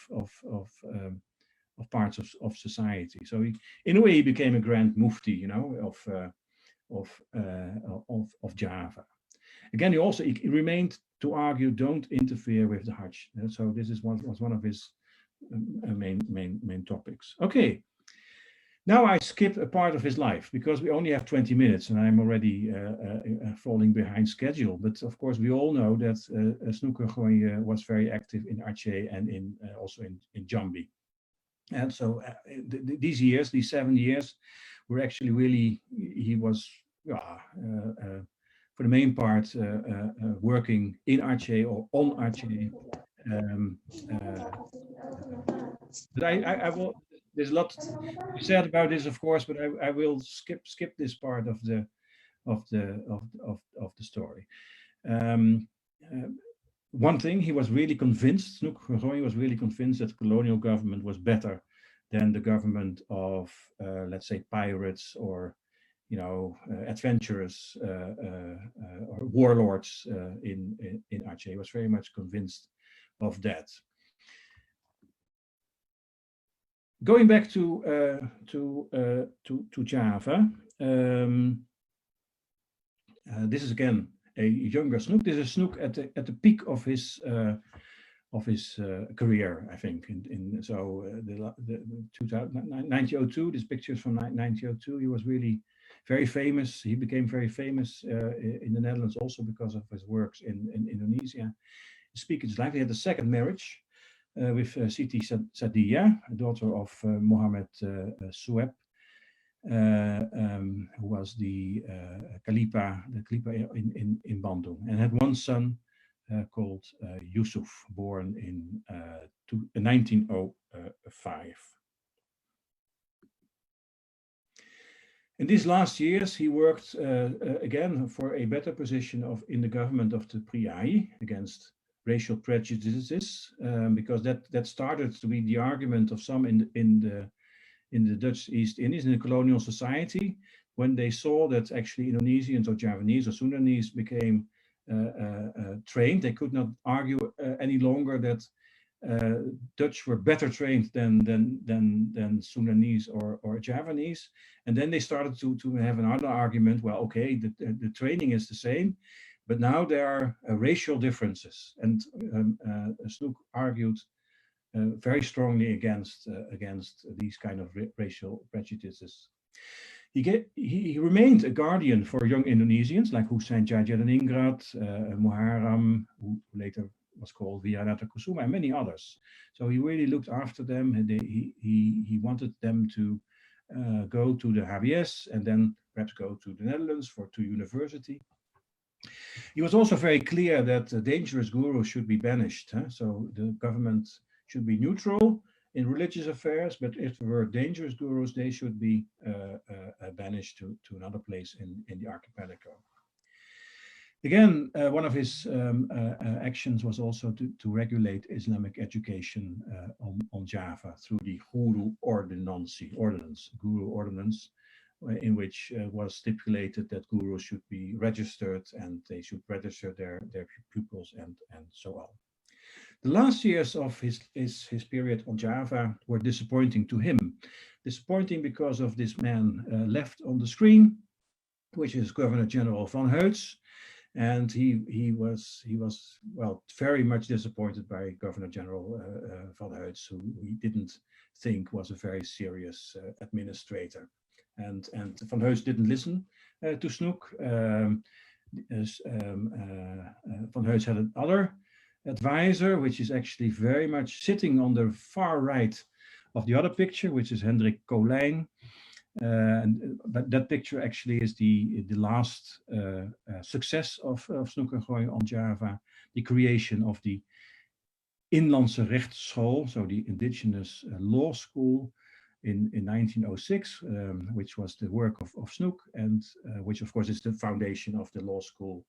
parts of society. So in a way, he became a grand mufti, of Java. Again, he remained to argue, don't interfere with the Hajj. So this was one of his main topics. Okay. Now I skip a part of his life because we only have 20 minutes and I'm already falling behind schedule. But of course, we all know that Snouck Hurgronje was very active in Aceh and also in Jambi. And so these 7 years were actually really, he was, for the main part, working in Aceh or on Aceh. But I will. There's a lot to be said about this, of course, but I will skip this part of the story. One thing, he was really convinced. Snouck Hurgronje was really convinced that the colonial government was better than the government of, let's say, pirates or, you know, adventurers or warlords in Aceh. He was very much convinced of that. Going back to Java, this is again a younger Snouck. This is Snouck at the peak of his career, I think. The 1902. This picture is from 1902. He was really very famous. He became very famous in the Netherlands also because of his works in Indonesia. He speaks his life. He had a second marriage with Siti Sadia, a daughter of Mohammed Sueb, who was the Khalifa in Bandung, and had one son called Yusuf, born in 1905. In these last years, he worked again for a better position in the government of the Pribadi against racial prejudices, because that started to be the argument of some in the Dutch East Indies, in the colonial society, when they saw that actually Indonesians or Javanese or Sundanese became trained. They could not argue any longer that Dutch were better trained than Sundanese or Javanese, and then they started to have another argument. Well, okay, the training is the same, but now there are racial differences, and Snouck argued very strongly against these kind of racial prejudices. He remained a guardian for young Indonesians like Hussein Jajadiningrat, Muharram, who later was called Wiranata Kusuma, and many others. So he really looked after them, and he wanted them to go to the HBS and then perhaps go to the Netherlands to university. He was also very clear that dangerous gurus should be banished. So the government should be neutral in religious affairs, but if there were dangerous gurus, they should be banished to another place in the archipelago. Again, one of his actions was also to regulate Islamic education on Java through the Guru Ordinance, in which was stipulated that gurus should be registered and they should register their pupils and so on. The last years of his period on Java were disappointing to him. Disappointing because of this man left on the screen, which is Governor General van Heuts. And he was well, very much disappointed by Governor General van Heuts, who he didn't think was a very serious administrator. And van Heuts didn't listen to Snouck. Van Heuts had another advisor, which is actually very much sitting on the far right of the other picture, which is Hendrik Colijn. But that picture actually is the last success of Snouck Hurgronje on Java, the creation of the Inlandse Rechtsschool, so the indigenous law school in 1906, which was the work of Snouck, and which of course is the foundation of the law school.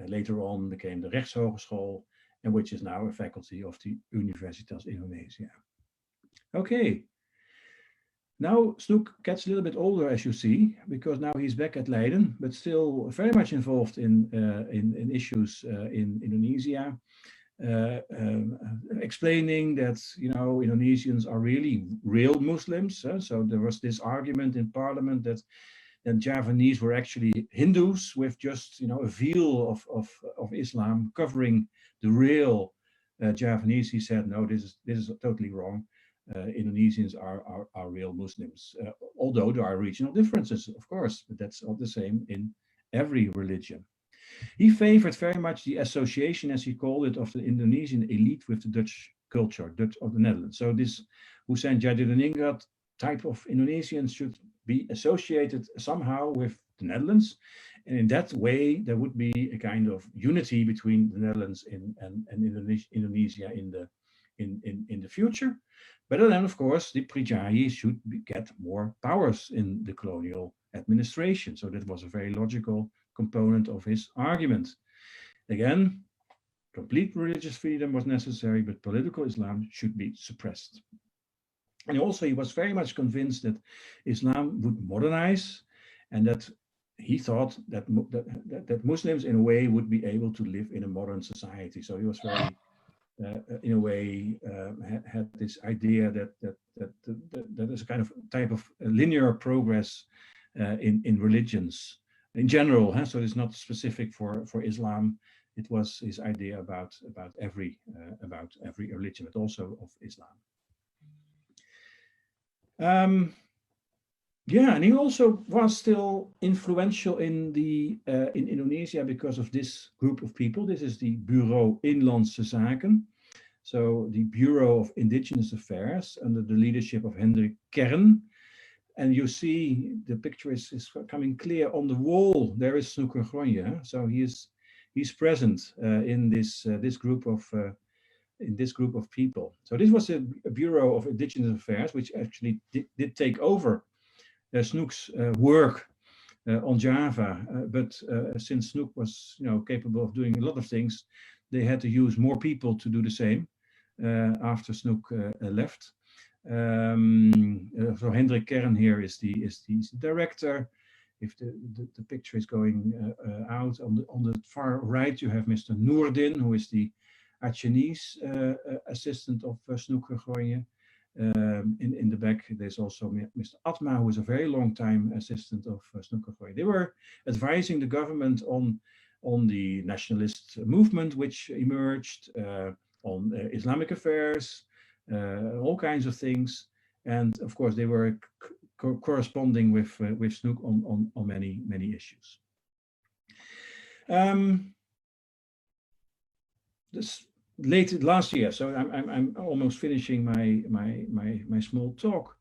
Later on became the Rechtshogeschool, and which is now a faculty of the Universitas Indonesia. Okay. Now Snouck gets a little bit older, as you see, because now he's back at Leiden, but still very much involved in issues in Indonesia, explaining that, you know, Indonesians are really real Muslims. So there was this argument in Parliament that Javanese were actually Hindus with just, you know, a veil of Islam covering the real Javanese. He said, no, this is totally wrong. Indonesians are real Muslims, although there are regional differences, of course, but that's all the same in every religion. He favored very much the association, as he called it, of the Indonesian elite with the Dutch culture, Dutch of the Netherlands. So this Hussein Jajadiningrat type of Indonesians should be associated somehow with the Netherlands, and in that way there would be a kind of unity between the Netherlands and Indonesia in the future. But then, of course, the Pribadi should get more powers in the colonial administration. So that was a very logical component of his argument. Again, complete religious freedom was necessary, but political Islam should be suppressed. And also he was very much convinced that Islam would modernize, and that he thought that that Muslims in a way would be able to live in a modern society. So he was very, in a way, had this idea that is a kind of type of linear progress in religions in general. Huh? So it's not specific for Islam. It was his idea about every religion, but also of Islam. Yeah, and he also was still influential in Indonesia because of this group of people. This is the Bureau Inlandse Zaken, so the Bureau of Indigenous Affairs under the leadership of Hendrik Kern. And you see the picture is coming clear on the wall. There is Snouck Hurgronje. So he's present in this group of people. So this was a Bureau of Indigenous Affairs, which actually did take over Snouck's work on Java. But since Snouck was, capable of doing a lot of things, they had to use more people to do the same after Snouck left. So Hendrik Kern here is the director. If the picture is going out on the far right, you have Mr. Noordin, who is the Chinese assistant of Snouck Hurgronje. In the back, there's also Mr. Atma, who is a very long time assistant of Snouck Hurgronje. They were advising the government on the nationalist movement which emerged, on Islamic affairs, all kinds of things, and of course they were corresponding with Snouck on many issues. Last year, so I'm almost finishing my small talk.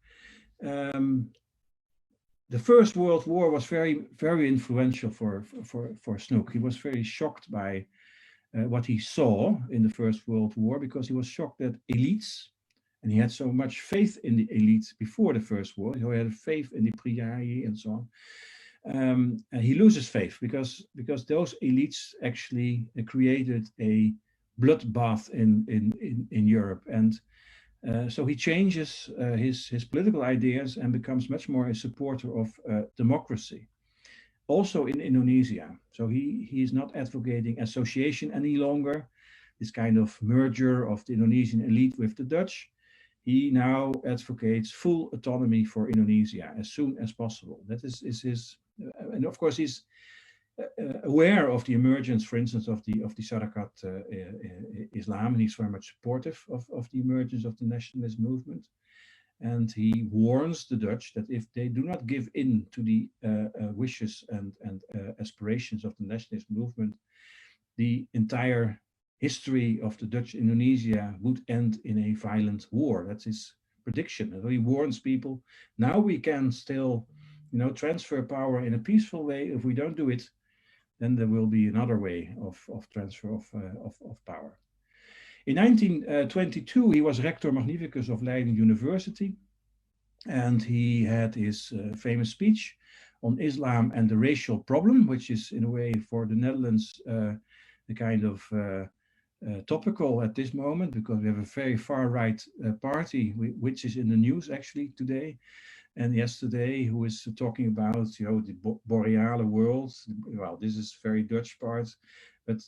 The First World War was very influential for Snouck. He was very shocked by what he saw in the First World War, because he was shocked that elites, and he had so much faith in the elites before the First War. He had faith in the Pribadi and so on. And he loses faith because those elites actually created a bloodbath in Europe, and so he changes his political ideas and becomes much more a supporter of democracy. Also in Indonesia, so he is not advocating association any longer, this kind of merger of the Indonesian elite with the Dutch. He now advocates full autonomy for Indonesia as soon as possible. That is his, and of course he's aware of the emergence, for instance, of the Sarakat Islam, and he's very much supportive of the emergence of the nationalist movement. And he warns the Dutch that if they do not give in to the wishes and aspirations of the nationalist movement, the entire history of the Dutch Indonesia would end in a violent war. That's his prediction. And he warns people, now we can still, transfer power in a peaceful way. If we don't do it, then there will be another way of transfer of power. In 1922, he was Rector Magnificus of Leiden University, and he had his famous speech on Islam and the racial problem, which is in a way for the Netherlands the kind of topical at this moment, because we have a very far-right party which is in the news actually today and yesterday, who is talking about the boreal world. Well, this is very Dutch part, but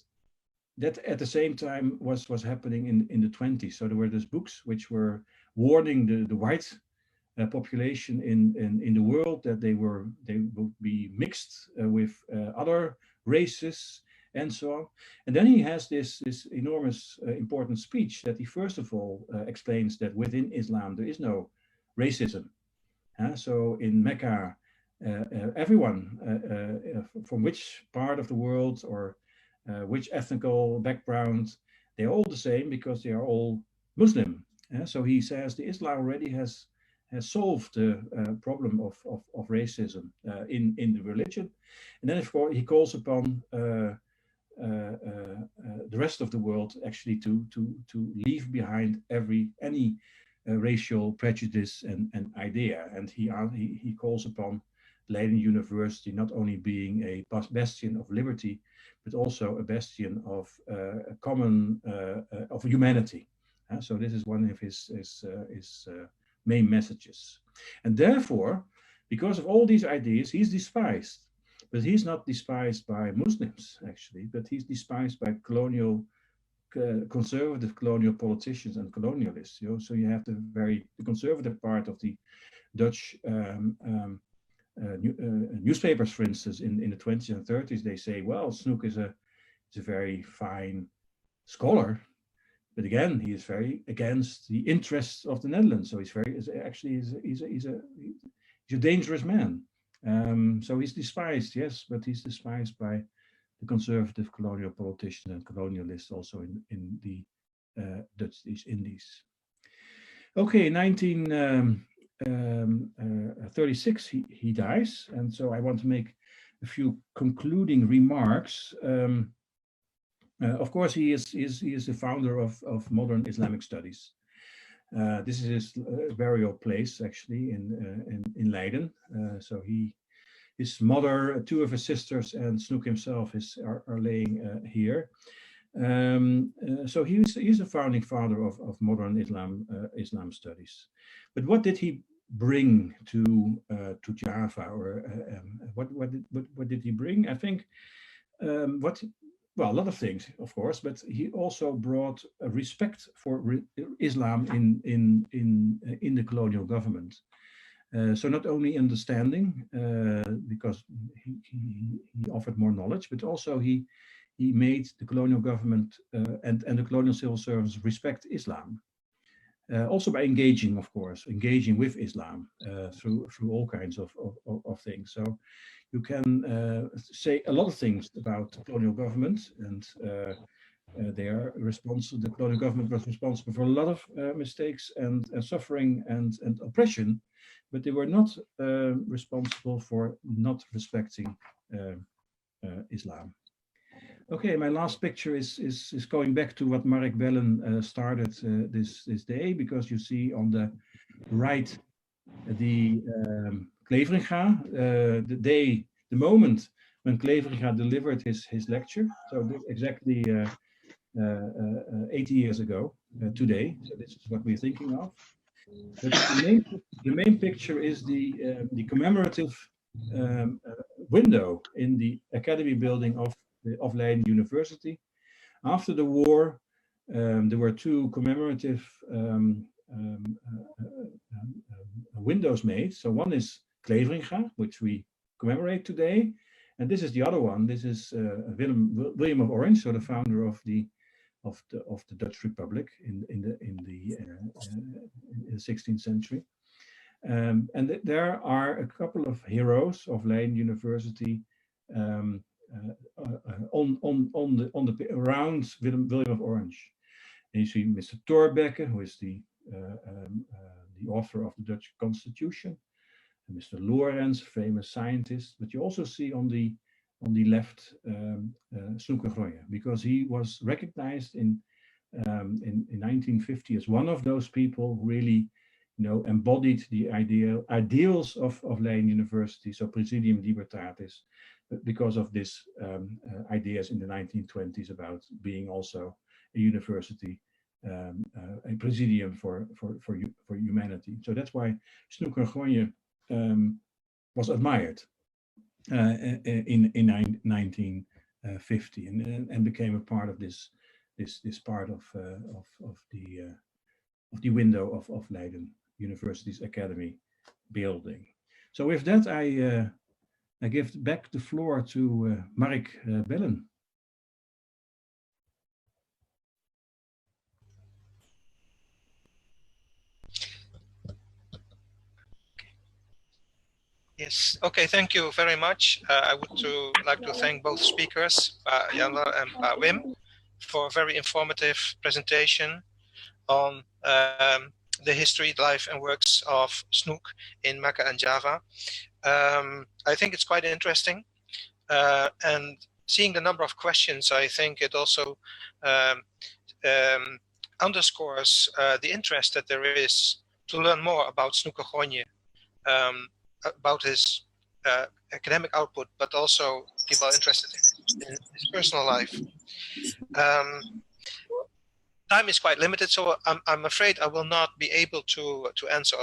that at the same time was happening in the 20s. So there were these books which were warning the white population in the world that they would be mixed with other races and so on. And then he has this enormous important speech that he first of all explains that within Islam there is no racism. So in Mecca, everyone from which part of the world or which ethnical background, they're all the same because they are all Muslim. So he says the Islam already has solved the problem of racism in the religion. And then of course he calls upon the rest of the world actually to leave behind any racial prejudice and idea. And he calls upon Leiden University not only being a bastion of liberty, but also a bastion of of humanity. So this is one of his main messages. And therefore, because of all these ideas, he's despised. But he's not despised by Muslims, actually, but he's despised by conservative colonial politicians and colonialists. So you have the conservative part of the Dutch newspapers, for instance, in the 20s and 30s. They say, well, Snouck is a very fine scholar, but again, he is very against the interests of the Netherlands. So he's a dangerous man. So he's despised, yes, but he's despised by the conservative colonial politicians and colonialists also in the Dutch East Indies. Okay, 1936 he dies, and so I want to make a few concluding remarks. Of course, he is the founder of modern Islamic studies. This is his burial place, actually, in Leiden. So his mother, two of his sisters, and Snouck himself are laying here. So he's a founding father of modern Islam studies. But what did he bring to Java, or what did he bring? I think well, a lot of things, of course, but he also brought a respect for Islam in the colonial government. So not only understanding, because he offered more knowledge, but also he made the colonial government and the colonial civil service respect Islam. Also by engaging, of course, with Islam through all kinds of things. So you can say a lot of things about the colonial government, and they are responsible. The colonial government was responsible for a lot of mistakes and suffering and oppression, but they were not responsible for not respecting Islam. Okay, my last picture is going back to what Mark Bellen started this day, because you see on the right the Cleveringa, the moment when Cleveringa delivered his lecture. So exactly 80 years ago today. So this is what we're thinking of. But the main picture is the commemorative window in the academy building of Leiden University. After the war, there were two commemorative windows made. So one is Cleveringa, which we commemorate today, and this is the other one. This is William of Orange, so the founder of the Dutch Republic in the 16th century. And there are a couple of heroes of Leiden University around William of Orange. And you see Mr. Thorbecke, who is the author of the Dutch Constitution, and Mr. Lorenz, famous scientist. But you also see on the left Snouck Hurgronje, because he was recognized in 1950 as one of those people who really, embodied the ideals of Leiden University, so Praesidium Libertatis, because of this ideas in the 1920s about being also a university, a presidium for humanity. So that's why Snouck Hurgronje was admired in 1950 and became a part of this part of the window of Leiden University's academy building. So with that, I give back the floor to Mark Bellen. Yes, okay, thank you very much. I would like to thank both speakers, Yanwar and Wim, for a very informative presentation on the history, life and works of Snouck in Mecca and Java. I think it's quite interesting, and seeing the number of questions, I think it also underscores the interest that there is to learn more about Snouck Hurgronje, about his academic output, but also people are interested in his personal life. time is quite limited, so I'm afraid I will not be able to answer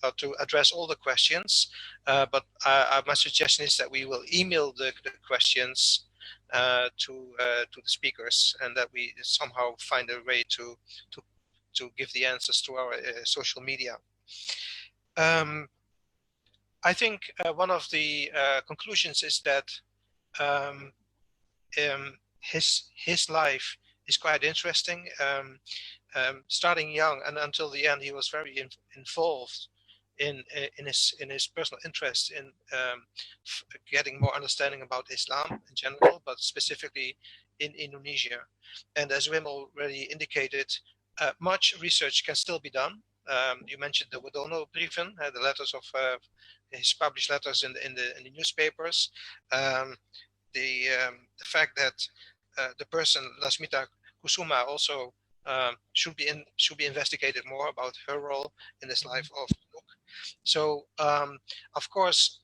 or to address all the questions. But my suggestion is that we will email the questions to the speakers, and that we somehow find a way to give the answers to our social media. I think one of the conclusions is that his life is quite interesting. Starting young and until the end, he was very involved in his personal interest in getting more understanding about Islam in general, but specifically in Indonesia. And as Wim already indicated, much research can still be done. You mentioned the Wodono brieven, the letters of his published letters in the newspapers. The fact that the person Lasmita Kusuma also should be investigated more about her role in this life of Snouck. So of course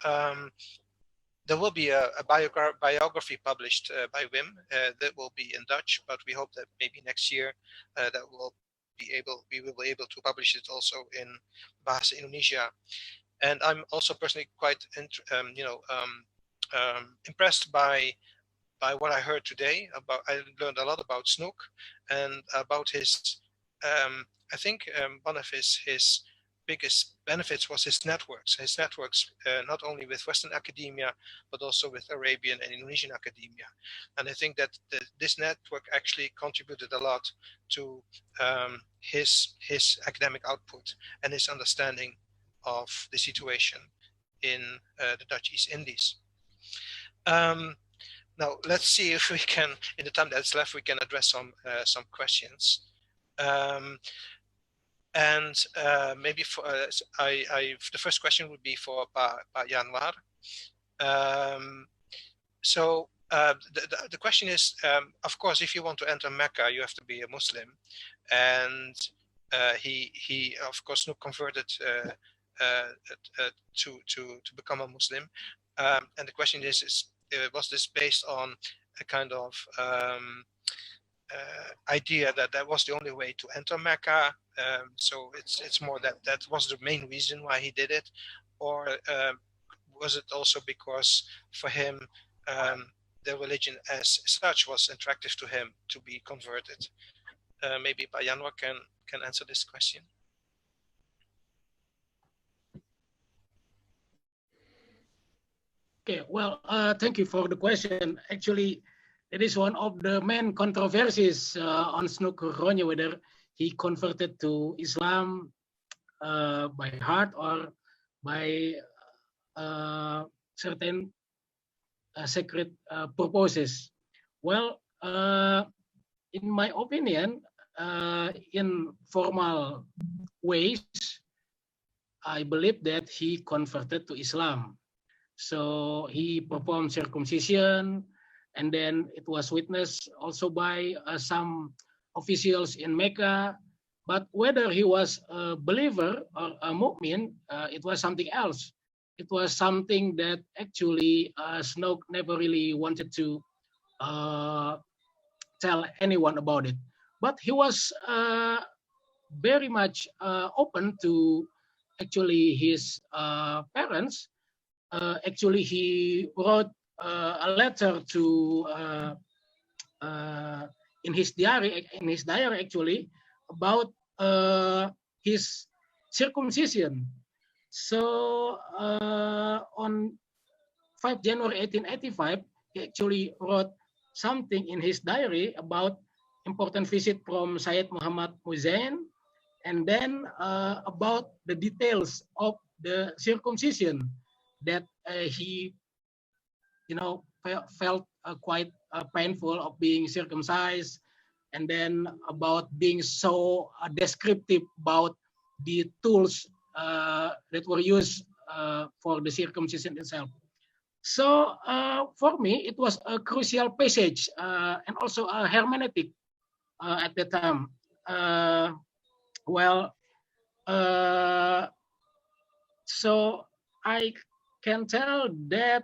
there will be a biography published by Wim that will be in Dutch, but we hope that maybe next year that we will be able to publish it also in Bahasa Indonesia. And I'm also personally quite impressed by what I heard today. I learned a lot about Snouck and about his. I think one of his biggest benefits was his networks. His networks not only with Western academia but also with Arabian and Indonesian academia. And I think that this network actually contributed a lot to his academic output and his understanding of the situation in the Dutch East Indies. Now let's see if we can, in the time that's left, we can address some questions. Maybe for the first question would be for Pa Yanwar. So the question is, of course, if you want to enter Mecca, you have to be a Muslim, and he of course Snouck converted to become a Muslim. And the question is was this based on a kind of idea that was the only way to enter Mecca? So it's more that was the main reason why he did it, or was it also because for him the religion as such was attractive to him to be converted? Maybe Pa Yanwar can answer this question. Okay, well, thank you for the question. Actually, it is one of the main controversies on Snouck Hurgronje, whether he converted to Islam by heart or by certain sacred purposes. Well, in my opinion, in formal ways, I believe that he converted to Islam. So he performed circumcision, and then it was witnessed also by some officials in Mecca. But whether he was a believer or a mu'min, it was something else. It was something that actually Snouck never really wanted to tell anyone about it. But he was very much open to actually his parents. Actually, he wrote a letter to in his diary actually about his circumcision. So on 5 January 1885, he actually wrote something in his diary about important visit from Syed Muhammad Muzain, and then about the details of the circumcision that he, felt quite painful of being circumcised, and then about being so descriptive about the tools that were used for the circumcision itself. So for me, it was a crucial passage and also a hermeneutic at the time. So I can tell that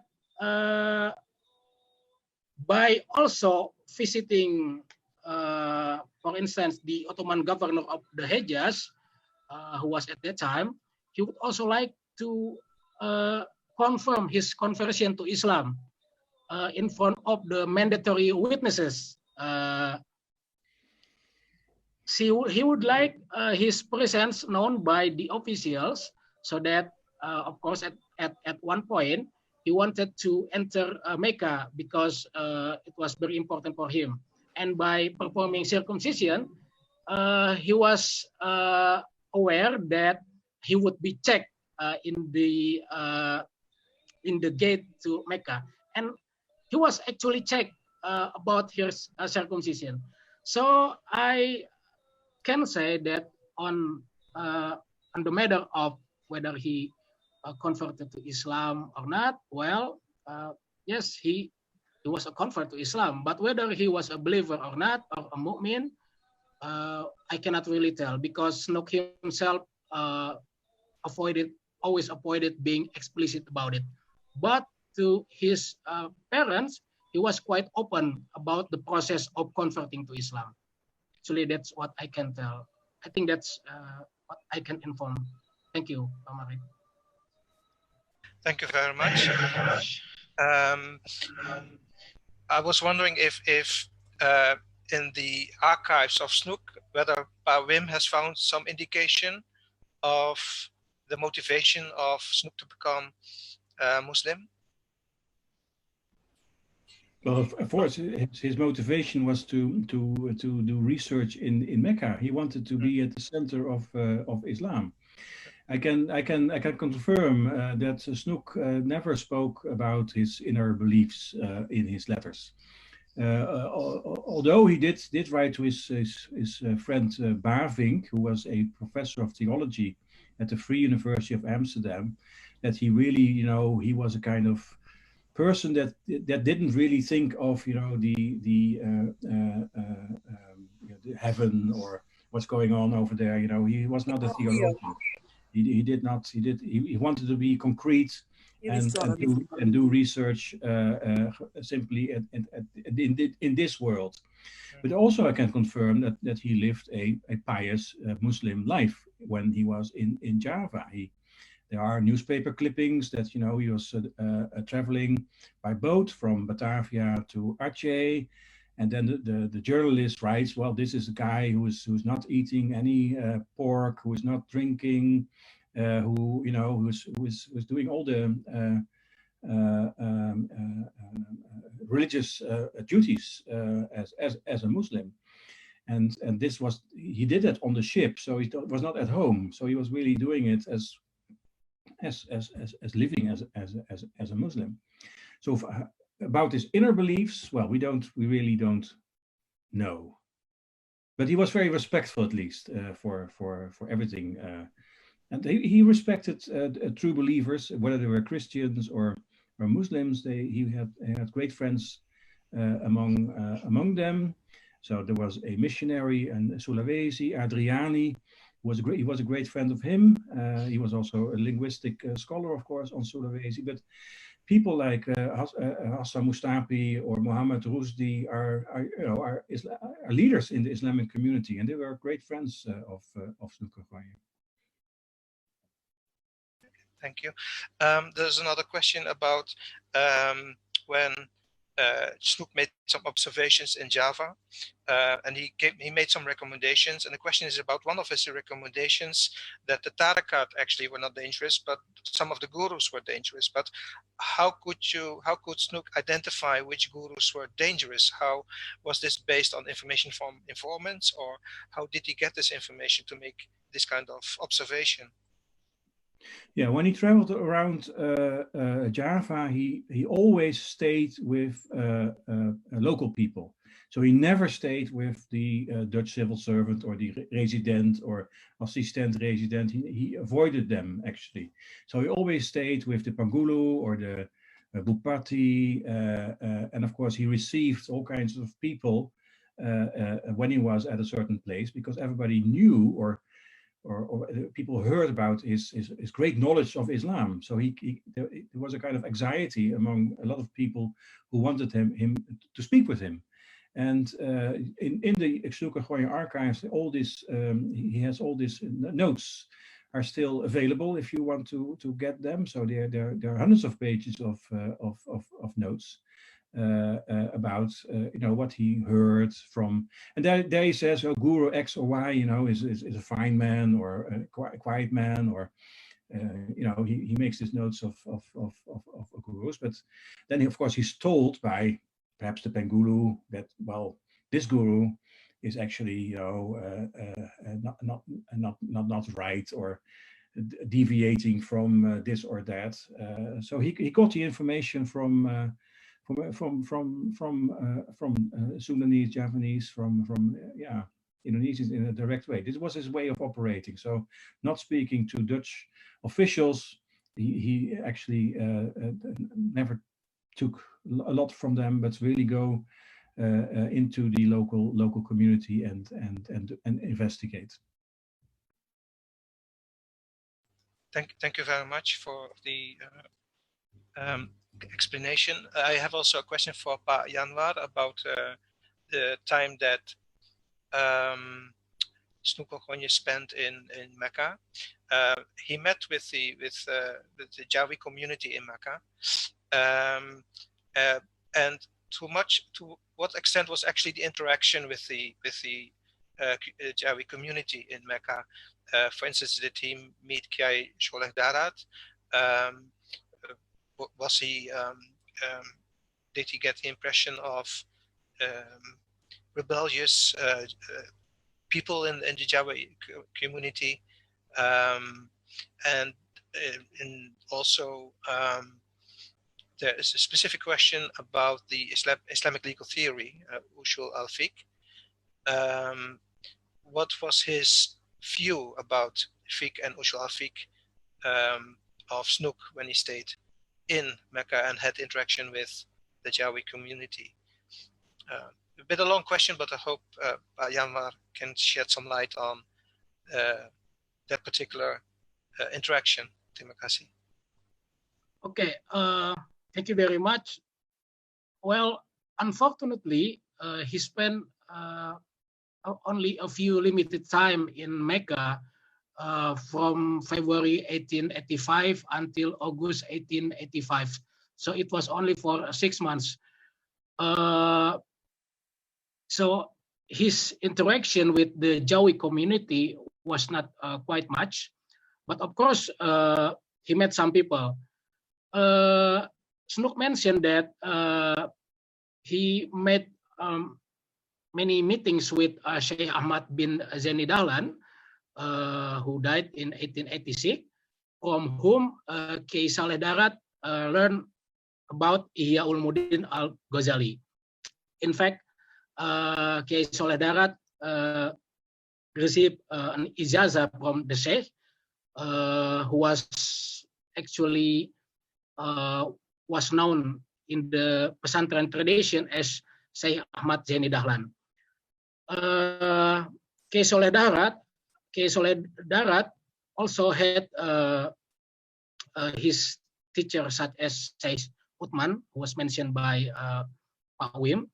by also visiting for instance, the Ottoman governor of the Hejaz, who was at that time, he would also like to confirm his conversion to Islam in front of the mandatory witnesses. He would like his presence known by the officials, so that, of course, at one point, he wanted to enter Mecca because it was very important for him. And by performing circumcision, he was aware that he would be checked in the gate to Mecca, and he was actually checked about his circumcision. So I can say that on the matter of whether he converted to Islam or not, well, yes, he was a convert to Islam, but whether he was a believer or not, or a mu'min, I cannot really tell, because Snouck himself always avoided being explicit about it. But to his parents, he was quite open about the process of converting to Islam. Actually, that's what I can tell. I think that's what I can inform. Thank you, Pamari. Thank you very much. I was wondering if in the archives of Snouck, whether Pa Wim has found some indication of the motivation of Snouck to become Muslim. Well, of course, his motivation was to do research in Mecca. He wanted to be at the center of Islam. I can confirm that Snouck never spoke about his inner beliefs in his letters. Although he did write to his friend Bavinck, who was a professor of theology at the Free University of Amsterdam, that he really, he was a kind of person that didn't really think of, the heaven or what's going on over there. He was not a theologian. He wanted to be concrete and do research simply in this world. But also I can confirm that he lived a pious Muslim life when he was in Java. There are newspaper clippings that he was traveling by boat from Batavia to Aceh, and then the journalist writes, well, this is a guy who's not eating any pork, who is not drinking, who's doing all the religious duties as a Muslim, and this was, he did it on the ship, so he was not at home, so he was really doing it as living as a Muslim. So about his inner beliefs, well, we really don't know, but he was very respectful, at least for everything, and he respected true believers, whether they were Christians or Muslims. He had great friends among them. So there was a missionary in Sulawesi, Adriani. He was a great friend of him. He was also a linguistic scholar, of course, on Sulawesi. But people like Hassan Mustafi or Muhammad Rusdi are leaders in the Islamic community, and they were great friends of Snouck Hurgronje. Thank you. There's another question about when Snouck made some observations in Java, and he made some recommendations. And the question is about one of his recommendations, that the tariqat actually were not dangerous, but some of the gurus were dangerous. But how could Snouck identify which gurus were dangerous? How was this based on information from informants, or how did he get this information to make this kind of observation? Yeah, when he traveled around Java, he always stayed with local people. So he never stayed with the Dutch civil servant or the resident or assistant resident. He avoided them, actually. So he always stayed with the Pangulu or the Bupati. And of course, he received all kinds of people when he was at a certain place, because everybody knew or people heard about his great knowledge of Islam. So there was a kind of anxiety among a lot of people who wanted him to speak with him. And in the Snouck Hurgronje archives, all this he has all these notes are still available if you want to get them. So there are hundreds of pages of notes about what he heard from, and there he says, oh, Guru X or Y, is a fine man or a quiet man, or he makes these notes of gurus, but then of course he's told by perhaps the Pengulu that, well, this guru is actually not right, or deviating from this or that. So he got the information from Sudanese, Javanese, from Indonesians in a direct way. This was his way of operating. So not speaking to Dutch officials, he actually never took a lot from them, but really go into the local community and investigate. Thank you very much for the explanation. I have also a question for Pa Yanwar about the time that Snouck Hurgronje spent in Mecca. He met with the Jawi community in Mecca, and to what extent was actually the interaction with the Jawi community in Mecca? For instance, did he meet Kiai Soleh Darat? Was he? Did he get the impression of rebellious people in the Jawi community? And also there is a specific question about the Islamic legal theory, Usul al-Fiqh. What was his view about fiqh and Usul al-Fiqh of Snouck when he stayed in Mecca and had interaction with the Jawi community? A bit a long question, but I hope Yanwar can shed some light on that particular interaction. Terima kasih. Okay, thank you very much. Well, unfortunately, he spent only a few limited time in Mecca from February 1885 until August 1885. So it was only for 6 months. So his interaction with the Jawi community was not quite much, but of course he met some people. Snouck mentioned that he made many meetings with Sheikh Ahmad bin Zaini Dahlan, who died in 1886, from whom Kiai Saleh Darat learned about Ihya Ulumuddin al-Ghazali. In fact, Kiai Saleh Darat received an ijazah from the Sheikh, who was actually was known in the pesantren tradition as Syekh Ahmad Zaini Dahlan. Kiai Saleh Darat also had his teacher such as Syekh Uthman, who was mentioned by Pak Wim.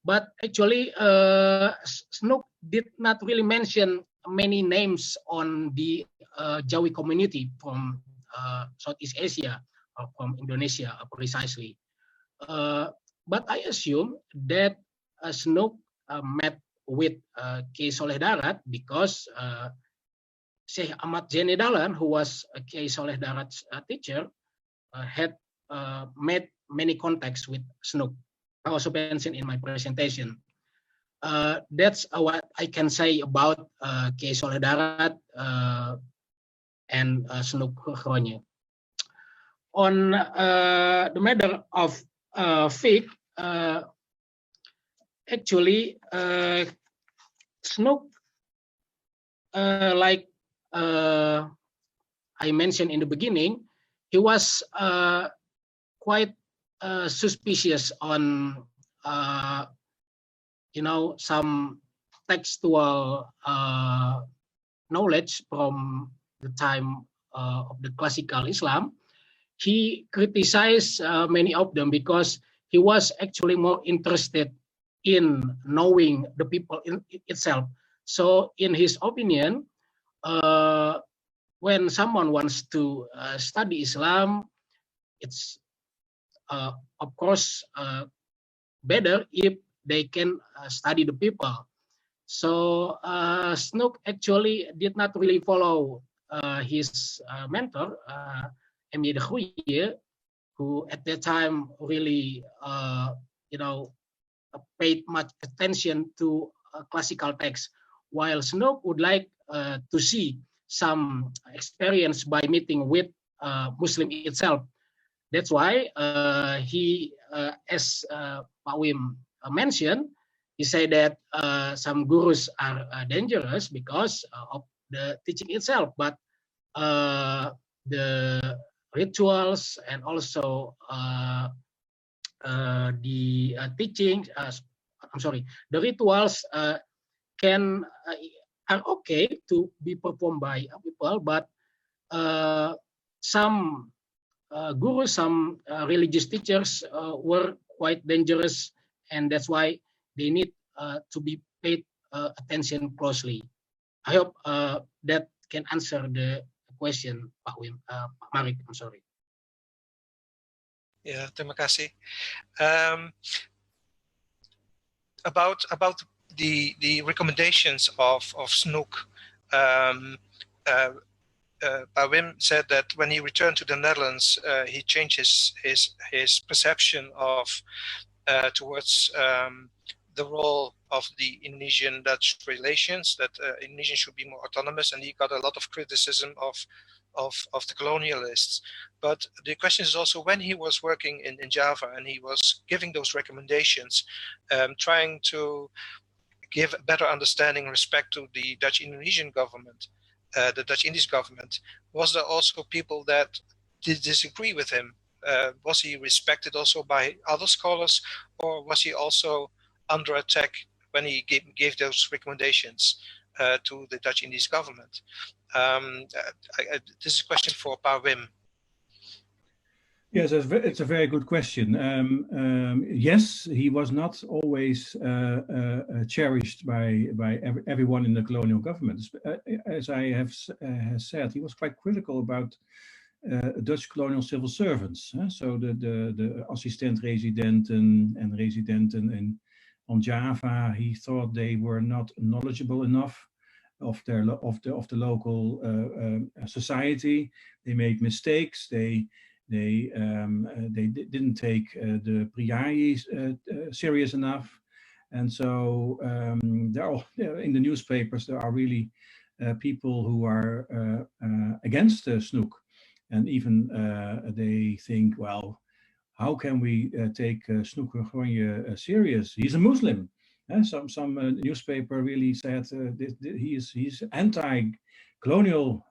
But actually, Snouck did not really mention many names on the Jawi community from Southeast Asia, or from Indonesia precisely. But I assume that Snouck met with Kiai Saleh Darat because Syekh Ahmad Zaini Dahlan, who was Kiai Saleh Darat's teacher, had made many contacts with Snouck. I also mentioned in my presentation. That's what I can say about Kiai Saleh Darat and Snouck Hurgronje. On the matter of fiqh, actually, Snouck, like I mentioned in the beginning, he was quite suspicious on some textual knowledge from the time of the classical Islam. He criticized many of them because he was actually more interested in knowing the people itself. So in his opinion, when someone wants to study Islam, it's of course better if they can study the people. So Snouck actually did not really follow his mentor, Emile de Groeye, who at that time really, paid much attention to classical texts, while Snouck would like to see some experience by meeting with Muslim itself. That's why he, as Pak Wim mentioned, he said that some gurus are dangerous because of the teaching itself, but the rituals and also the teaching, the rituals are okay to be performed by people, but some gurus, some religious teachers were quite dangerous, and that's why they need to be paid attention closely. I hope that can answer the question, Pak Wim, Pak Marik, I'm sorry. Yeah, terima kasih. About the recommendations of Snouck, Pak Wim said that when he returned to the Netherlands, he changed his perception of towards the role of the Indonesian-Dutch relations, that Indonesia should be more autonomous, and he got a lot of criticism of the colonialists. But the question is also, when he was working in Java and he was giving those recommendations, trying to give a better understanding respect to the Dutch Indonesian government, the Dutch Indies government, was there also people that did disagree with him? Was he respected also by other scholars, or was he also under attack when he gave those recommendations to the Dutch Indies government? This is a question for Pak Wim. Yes, it's a very good question. Yes, he was not always cherished by everyone in the colonial government. As I have said, he was quite critical about Dutch colonial civil servants. So the assistent-residenten and residenten on Java, he thought they were not knowledgeable enough of the local society. They made mistakes. They didn't take the Pribadi serious enough, and so there are in the newspapers there are really people who are against Snouck, and even they think, well, how can we take Snouck Hurgronje serious? He's a Muslim. Some newspaper really said he's anti-colonial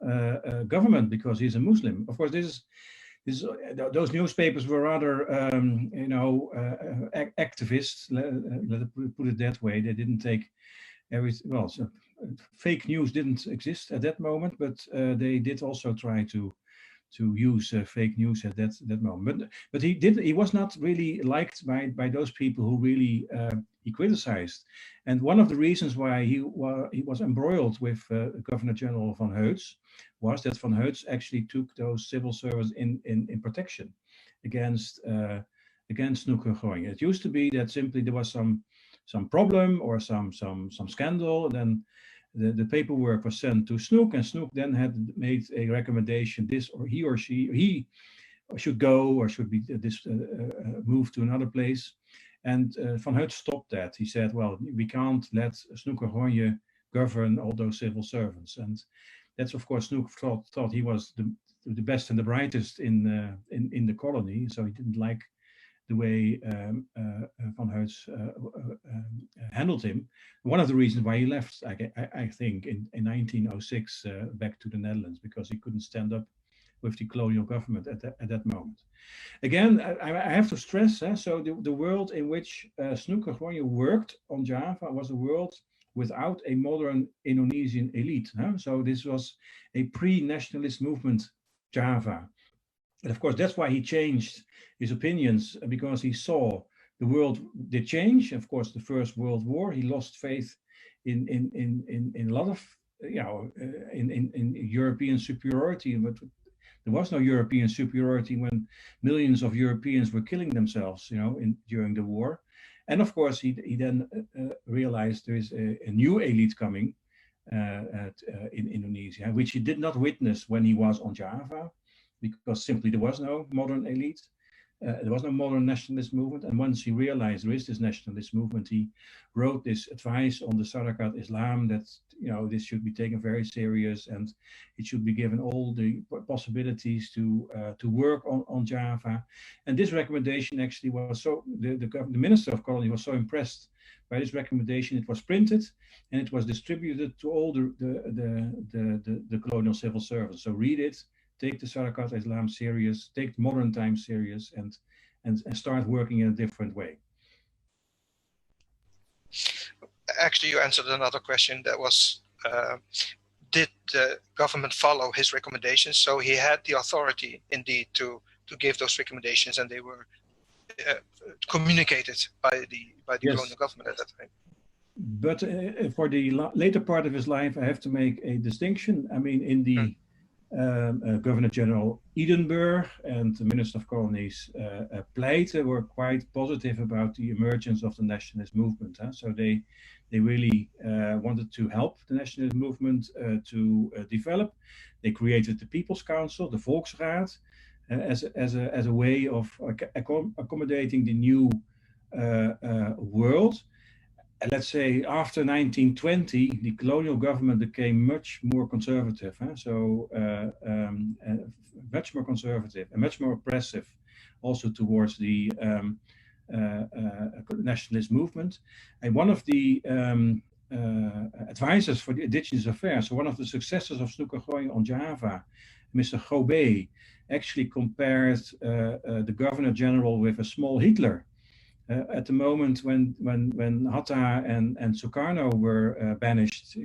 government because he's a Muslim. Of course, those newspapers were rather, activists. Let's put it that way. They didn't take fake news didn't exist at that moment, but they did also try to use fake news at that moment. But he was not really liked by those people who really he criticized. And one of the reasons why he was embroiled with Governor General van Heuts was that van Heuts actually took those civil servants in protection against Snouck Hurgronje. It used to be that simply there was some problem or some scandal, and then the paperwork was sent to Snouck, and Snouck then had made a recommendation: this or he should go or should be moved to another place. And Van Heuts stopped that. He said, well, we can't let Snouck Hurgronje govern all those civil servants. And that's, of course, Snouck thought he was the best and the brightest in the colony, so he didn't like the way Van Heuts handled him. One of the reasons why he left, I think, in 1906 back to the Netherlands, because he couldn't stand up with the colonial government at that moment. Again, I have to stress, so the world in which Snouck Hurgronje worked on Java was a world without a modern Indonesian elite. So this was a pre-nationalist movement, Java. And of course, that's why he changed his opinions, because he saw the world did change. Of course, the First World War, he lost faith in a lot of, in European superiority, but there was no European superiority when millions of Europeans were killing themselves, during the war. And of course, he then realized there is a new elite coming in Indonesia, which he did not witness when he was on Java, because simply there was no modern elite. There was no modern nationalist movement. And once he realized there is this nationalist movement, he wrote this advice on the Sarakat Islam that, this should be taken very serious and it should be given all the possibilities to work on Java. And this recommendation actually was so, the Minister of Colony was so impressed by this recommendation. It was printed and it was distributed to all the colonial civil servants. So read it. Take the Sarakat Islam serious, take modern times serious, and start working in a different way. Actually, you answered another question that was, did the government follow his recommendations? So he had the authority, indeed, to give those recommendations, and they were communicated by the Yes. colonial government at that time. But for the later part of his life, I have to make a distinction. I mean, in the Governor General Edinburgh and the Minister of Colonies Pleiten were quite positive about the emergence of the nationalist movement. So they really wanted to help the nationalist movement to develop. They created the People's Council, the Volksraad, as a way of accommodating the new world. Let's say after 1920, the colonial government became much more conservative. Much more conservative and much more oppressive also towards the nationalist movement. And one of the advisors for the indigenous affairs, so one of the successors of Snouck Hurgronje on Java, Mr. Gobe, actually compared the Governor General with a small Hitler. At the moment when Hatta and Sukarno were banished,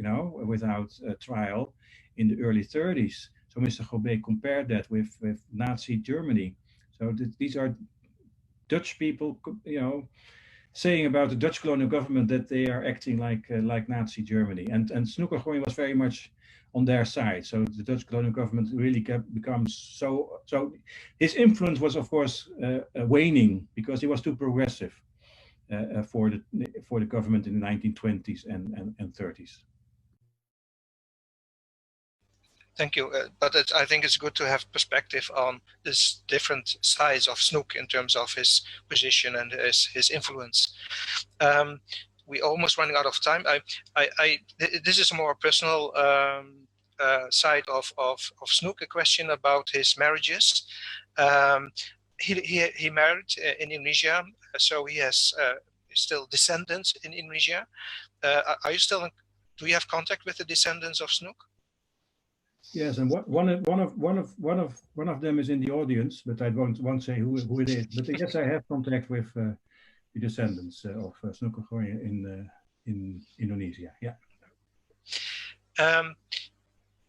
without trial in the early 30s. So Mr. Gobe compared that with Nazi Germany. So these are Dutch people, saying about the Dutch colonial government that they are acting like Nazi Germany. And Snouck Hurgronje was very much on their side. So the Dutch colonial government really becomes so his influence was, of course, waning because he was too progressive for the government in the 1920s and 30s. Thank you. But I think it's good to have perspective on this different sides of Snouck in terms of his position and his influence. We're almost running out of time. This is a more personal side of Snouck, a question about his marriages. He married in Indonesia, so he has still descendants in Indonesia. Are you still? Do you have contact with the descendants of Snouck? Yes, and one of them is in the audience, but I won't say who it is. But yes, I have contact with the descendants of Snouck Hurgronje in Indonesia. Yeah.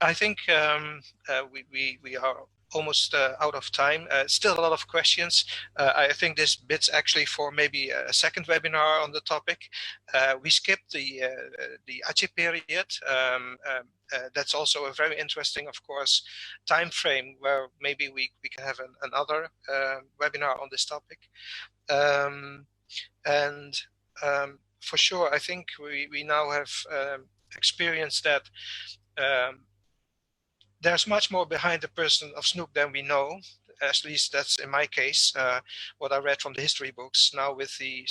I think we are almost out of time. Still a lot of questions. I think this bit's actually for maybe a second webinar on the topic. We skipped the Aceh period. That's also a very interesting, of course, time frame where maybe we can have another webinar on this topic. For sure, I think we now have experienced that there's much more behind the person of Snouck than we know. At least that's in my case, what I read from the history books. Now with the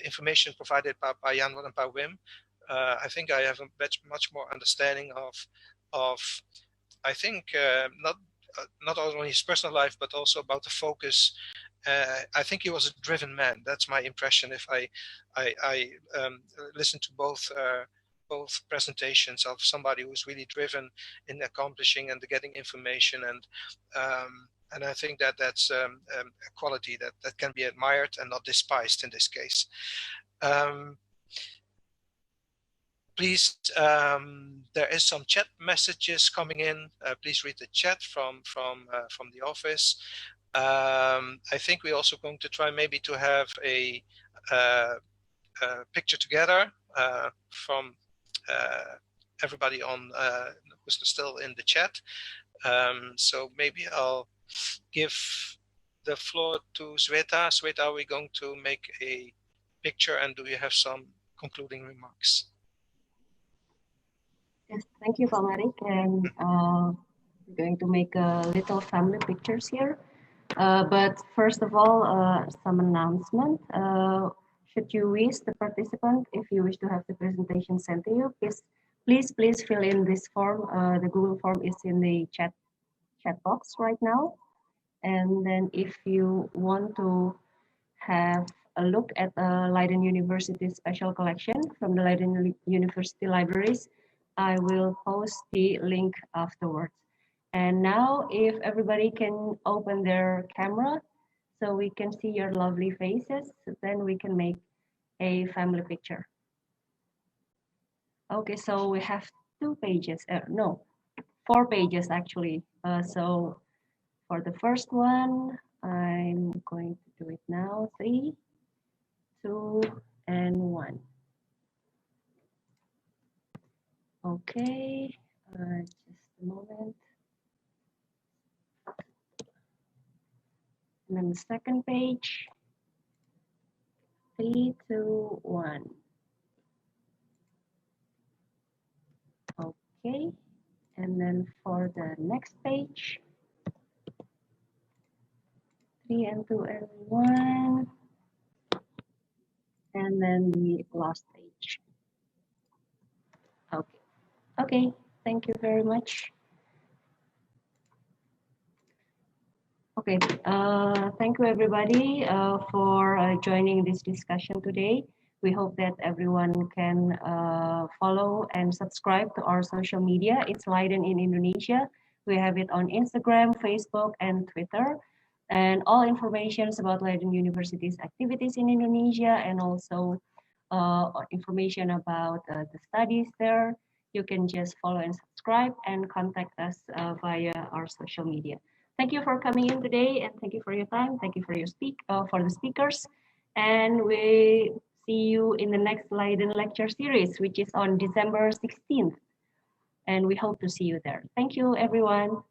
information provided by Yanwar and by Wim, I think I have a much more understanding of I think not only his personal life, but also about the focus. I think he was a driven man. That's my impression. If I listen to both presentations of somebody who's really driven in accomplishing and getting information, and I think that's a quality that can be admired and not despised in this case. Please, there is some chat messages coming in. Please read the chat from the office. I think we're also going to try maybe to have a picture together from everybody on who's still in the chat. So maybe I'll give the floor to Sweta. Sweta, are we going to make a picture, and do you have some concluding remarks? Yes, thank you, Pak and we're going to make a little family pictures here. But first of all, some announcement. Should you wish, the participant, if you wish to have the presentation sent to you, please fill in this form. The Google form is in the chat box right now. And then if you want to have a look at the Leiden University special collection from the Leiden University libraries, I will post the link afterwards. And now if everybody can open their camera so we can see your lovely faces, then we can make a family picture. Okay, so we have 2 pages, no, 4 pages actually. So for the first one, I'm going to do it now. 3, 2, and 1. Okay, just a moment. And then the second page. 3, 2, 1. Okay, and then for the next page. 3 and 2 and 1. And then the last page. Okay. Okay, thank you very much. Okay, thank you everybody for joining this discussion today. We hope that everyone can follow and subscribe to our social media. It's Leiden in Indonesia. We have it on Instagram, Facebook, and Twitter. And all information about Leiden University's activities in Indonesia, and also information about the studies there, you can just follow and subscribe and contact us via our social media. Thank you for coming in today, and thank you for your time. Thank you for your for the speakers, and we see you in the next Leiden lecture series, which is on December 16th, and we hope to see you there. Thank you, everyone.